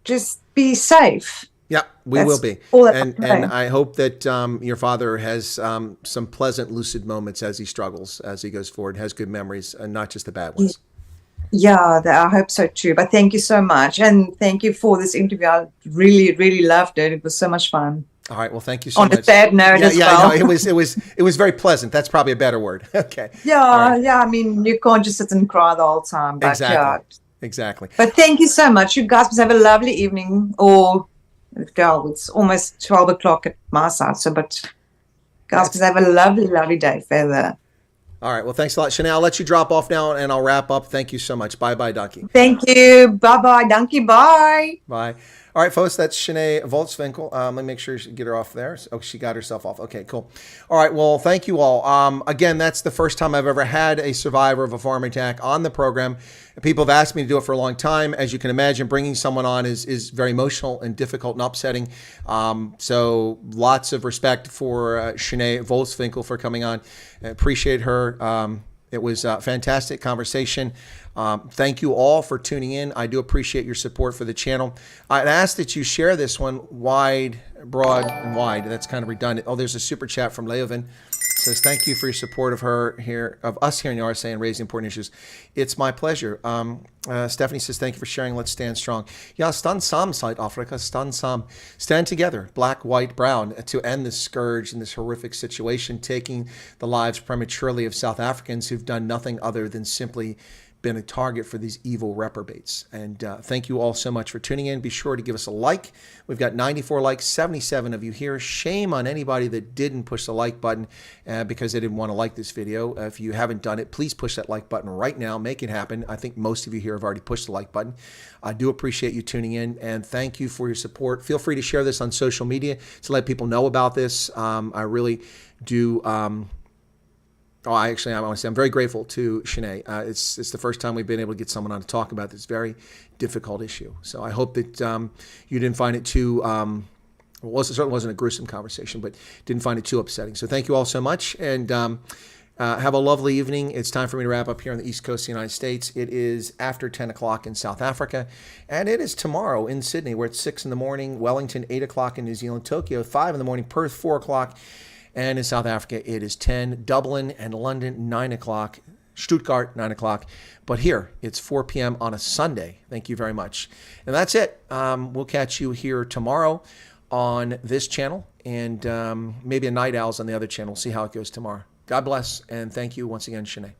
just be safe. Yeah, we That's will be. all that And I pray. I hope that your father has some pleasant, lucid moments as he struggles, as he goes forward, has good memories, and not just the bad ones. Yeah, I hope so too. But thank you so much, and thank you for this interview. I really, really loved it. It was so much fun. All right. Well, thank you so On much. a sad note as well. No, it was very pleasant. That's probably a better word. Okay. Yeah, All right. yeah. I mean, you can't just sit and cry the whole time. But Exactly. yeah. Exactly. But thank you so much. You guys must have a lovely evening. Or, girl, it's almost 12 o'clock at my side. So, but guys must have a lovely, lovely day further. All right. Well, thanks a lot, Chanel. I'll let you drop off now, and I'll wrap up. Thank you so much. Bye-bye, Donkey. Thank you. Bye-bye. Donkey. Bye. Bye. All right, folks, that's Shanae Voltzwinkel. Let me make sure she get her off there. Oh, she got herself off. Okay, cool. All right, well, thank you all. Again, that's the first time I've ever had a survivor of a farm attack on the program. People have asked me to do it for a long time. As you can imagine, bringing someone on is very emotional and difficult and upsetting. So lots of respect for Shanae Voltzwinkel for coming on. I appreciate her. It was a fantastic conversation. Thank you all for tuning in. I do appreciate your support for the channel. I'd ask that you share this one wide, broad, and wide. That's kind of redundant. Oh, there's a super chat from Leovin. Says, thank you for your support of us here in the RSA and raising important issues. It's my pleasure. Stephanie says, thank you for sharing. Let's stand strong. Ja, stand sam, South Africa. Stand sam. Stand together, black, white, brown, to end this scourge and this horrific situation, taking the lives prematurely of South Africans who've done nothing other than simply been a target for these evil reprobates. And thank you all so much for tuning in. Be sure to give us a like. We've got 94 likes, 77 of you here. Shame on anybody that didn't push the like button because they didn't want to like this video. If you haven't done it, please push that like button right now. Make it happen. I think most of you here have already pushed the like button. I do appreciate you tuning in, and thank you for your support. Feel free to share this on social media to let people know about this. I really do. I want to say I'm very grateful to Shanae. It's the first time we've been able to get someone on to talk about this very difficult issue. So I hope that you didn't find it too, it certainly wasn't a gruesome conversation, but didn't find it too upsetting. So thank you all so much, and have a lovely evening. It's time for me to wrap up here on the East Coast of the United States. It is after 10 o'clock in South Africa, and it is tomorrow in Sydney, where it's 6 in the morning, Wellington, 8 o'clock in New Zealand, Tokyo, 5 in the morning, Perth, 4 o'clock. And in South Africa, it is 10, Dublin and London, 9 o'clock, Stuttgart, 9 o'clock. But here, it's 4 p.m. on a Sunday. Thank you very much. And that's it. We'll catch you here tomorrow on this channel, and maybe a Night Owls on the other channel. See how it goes tomorrow. God bless, and thank you once again, Shanae.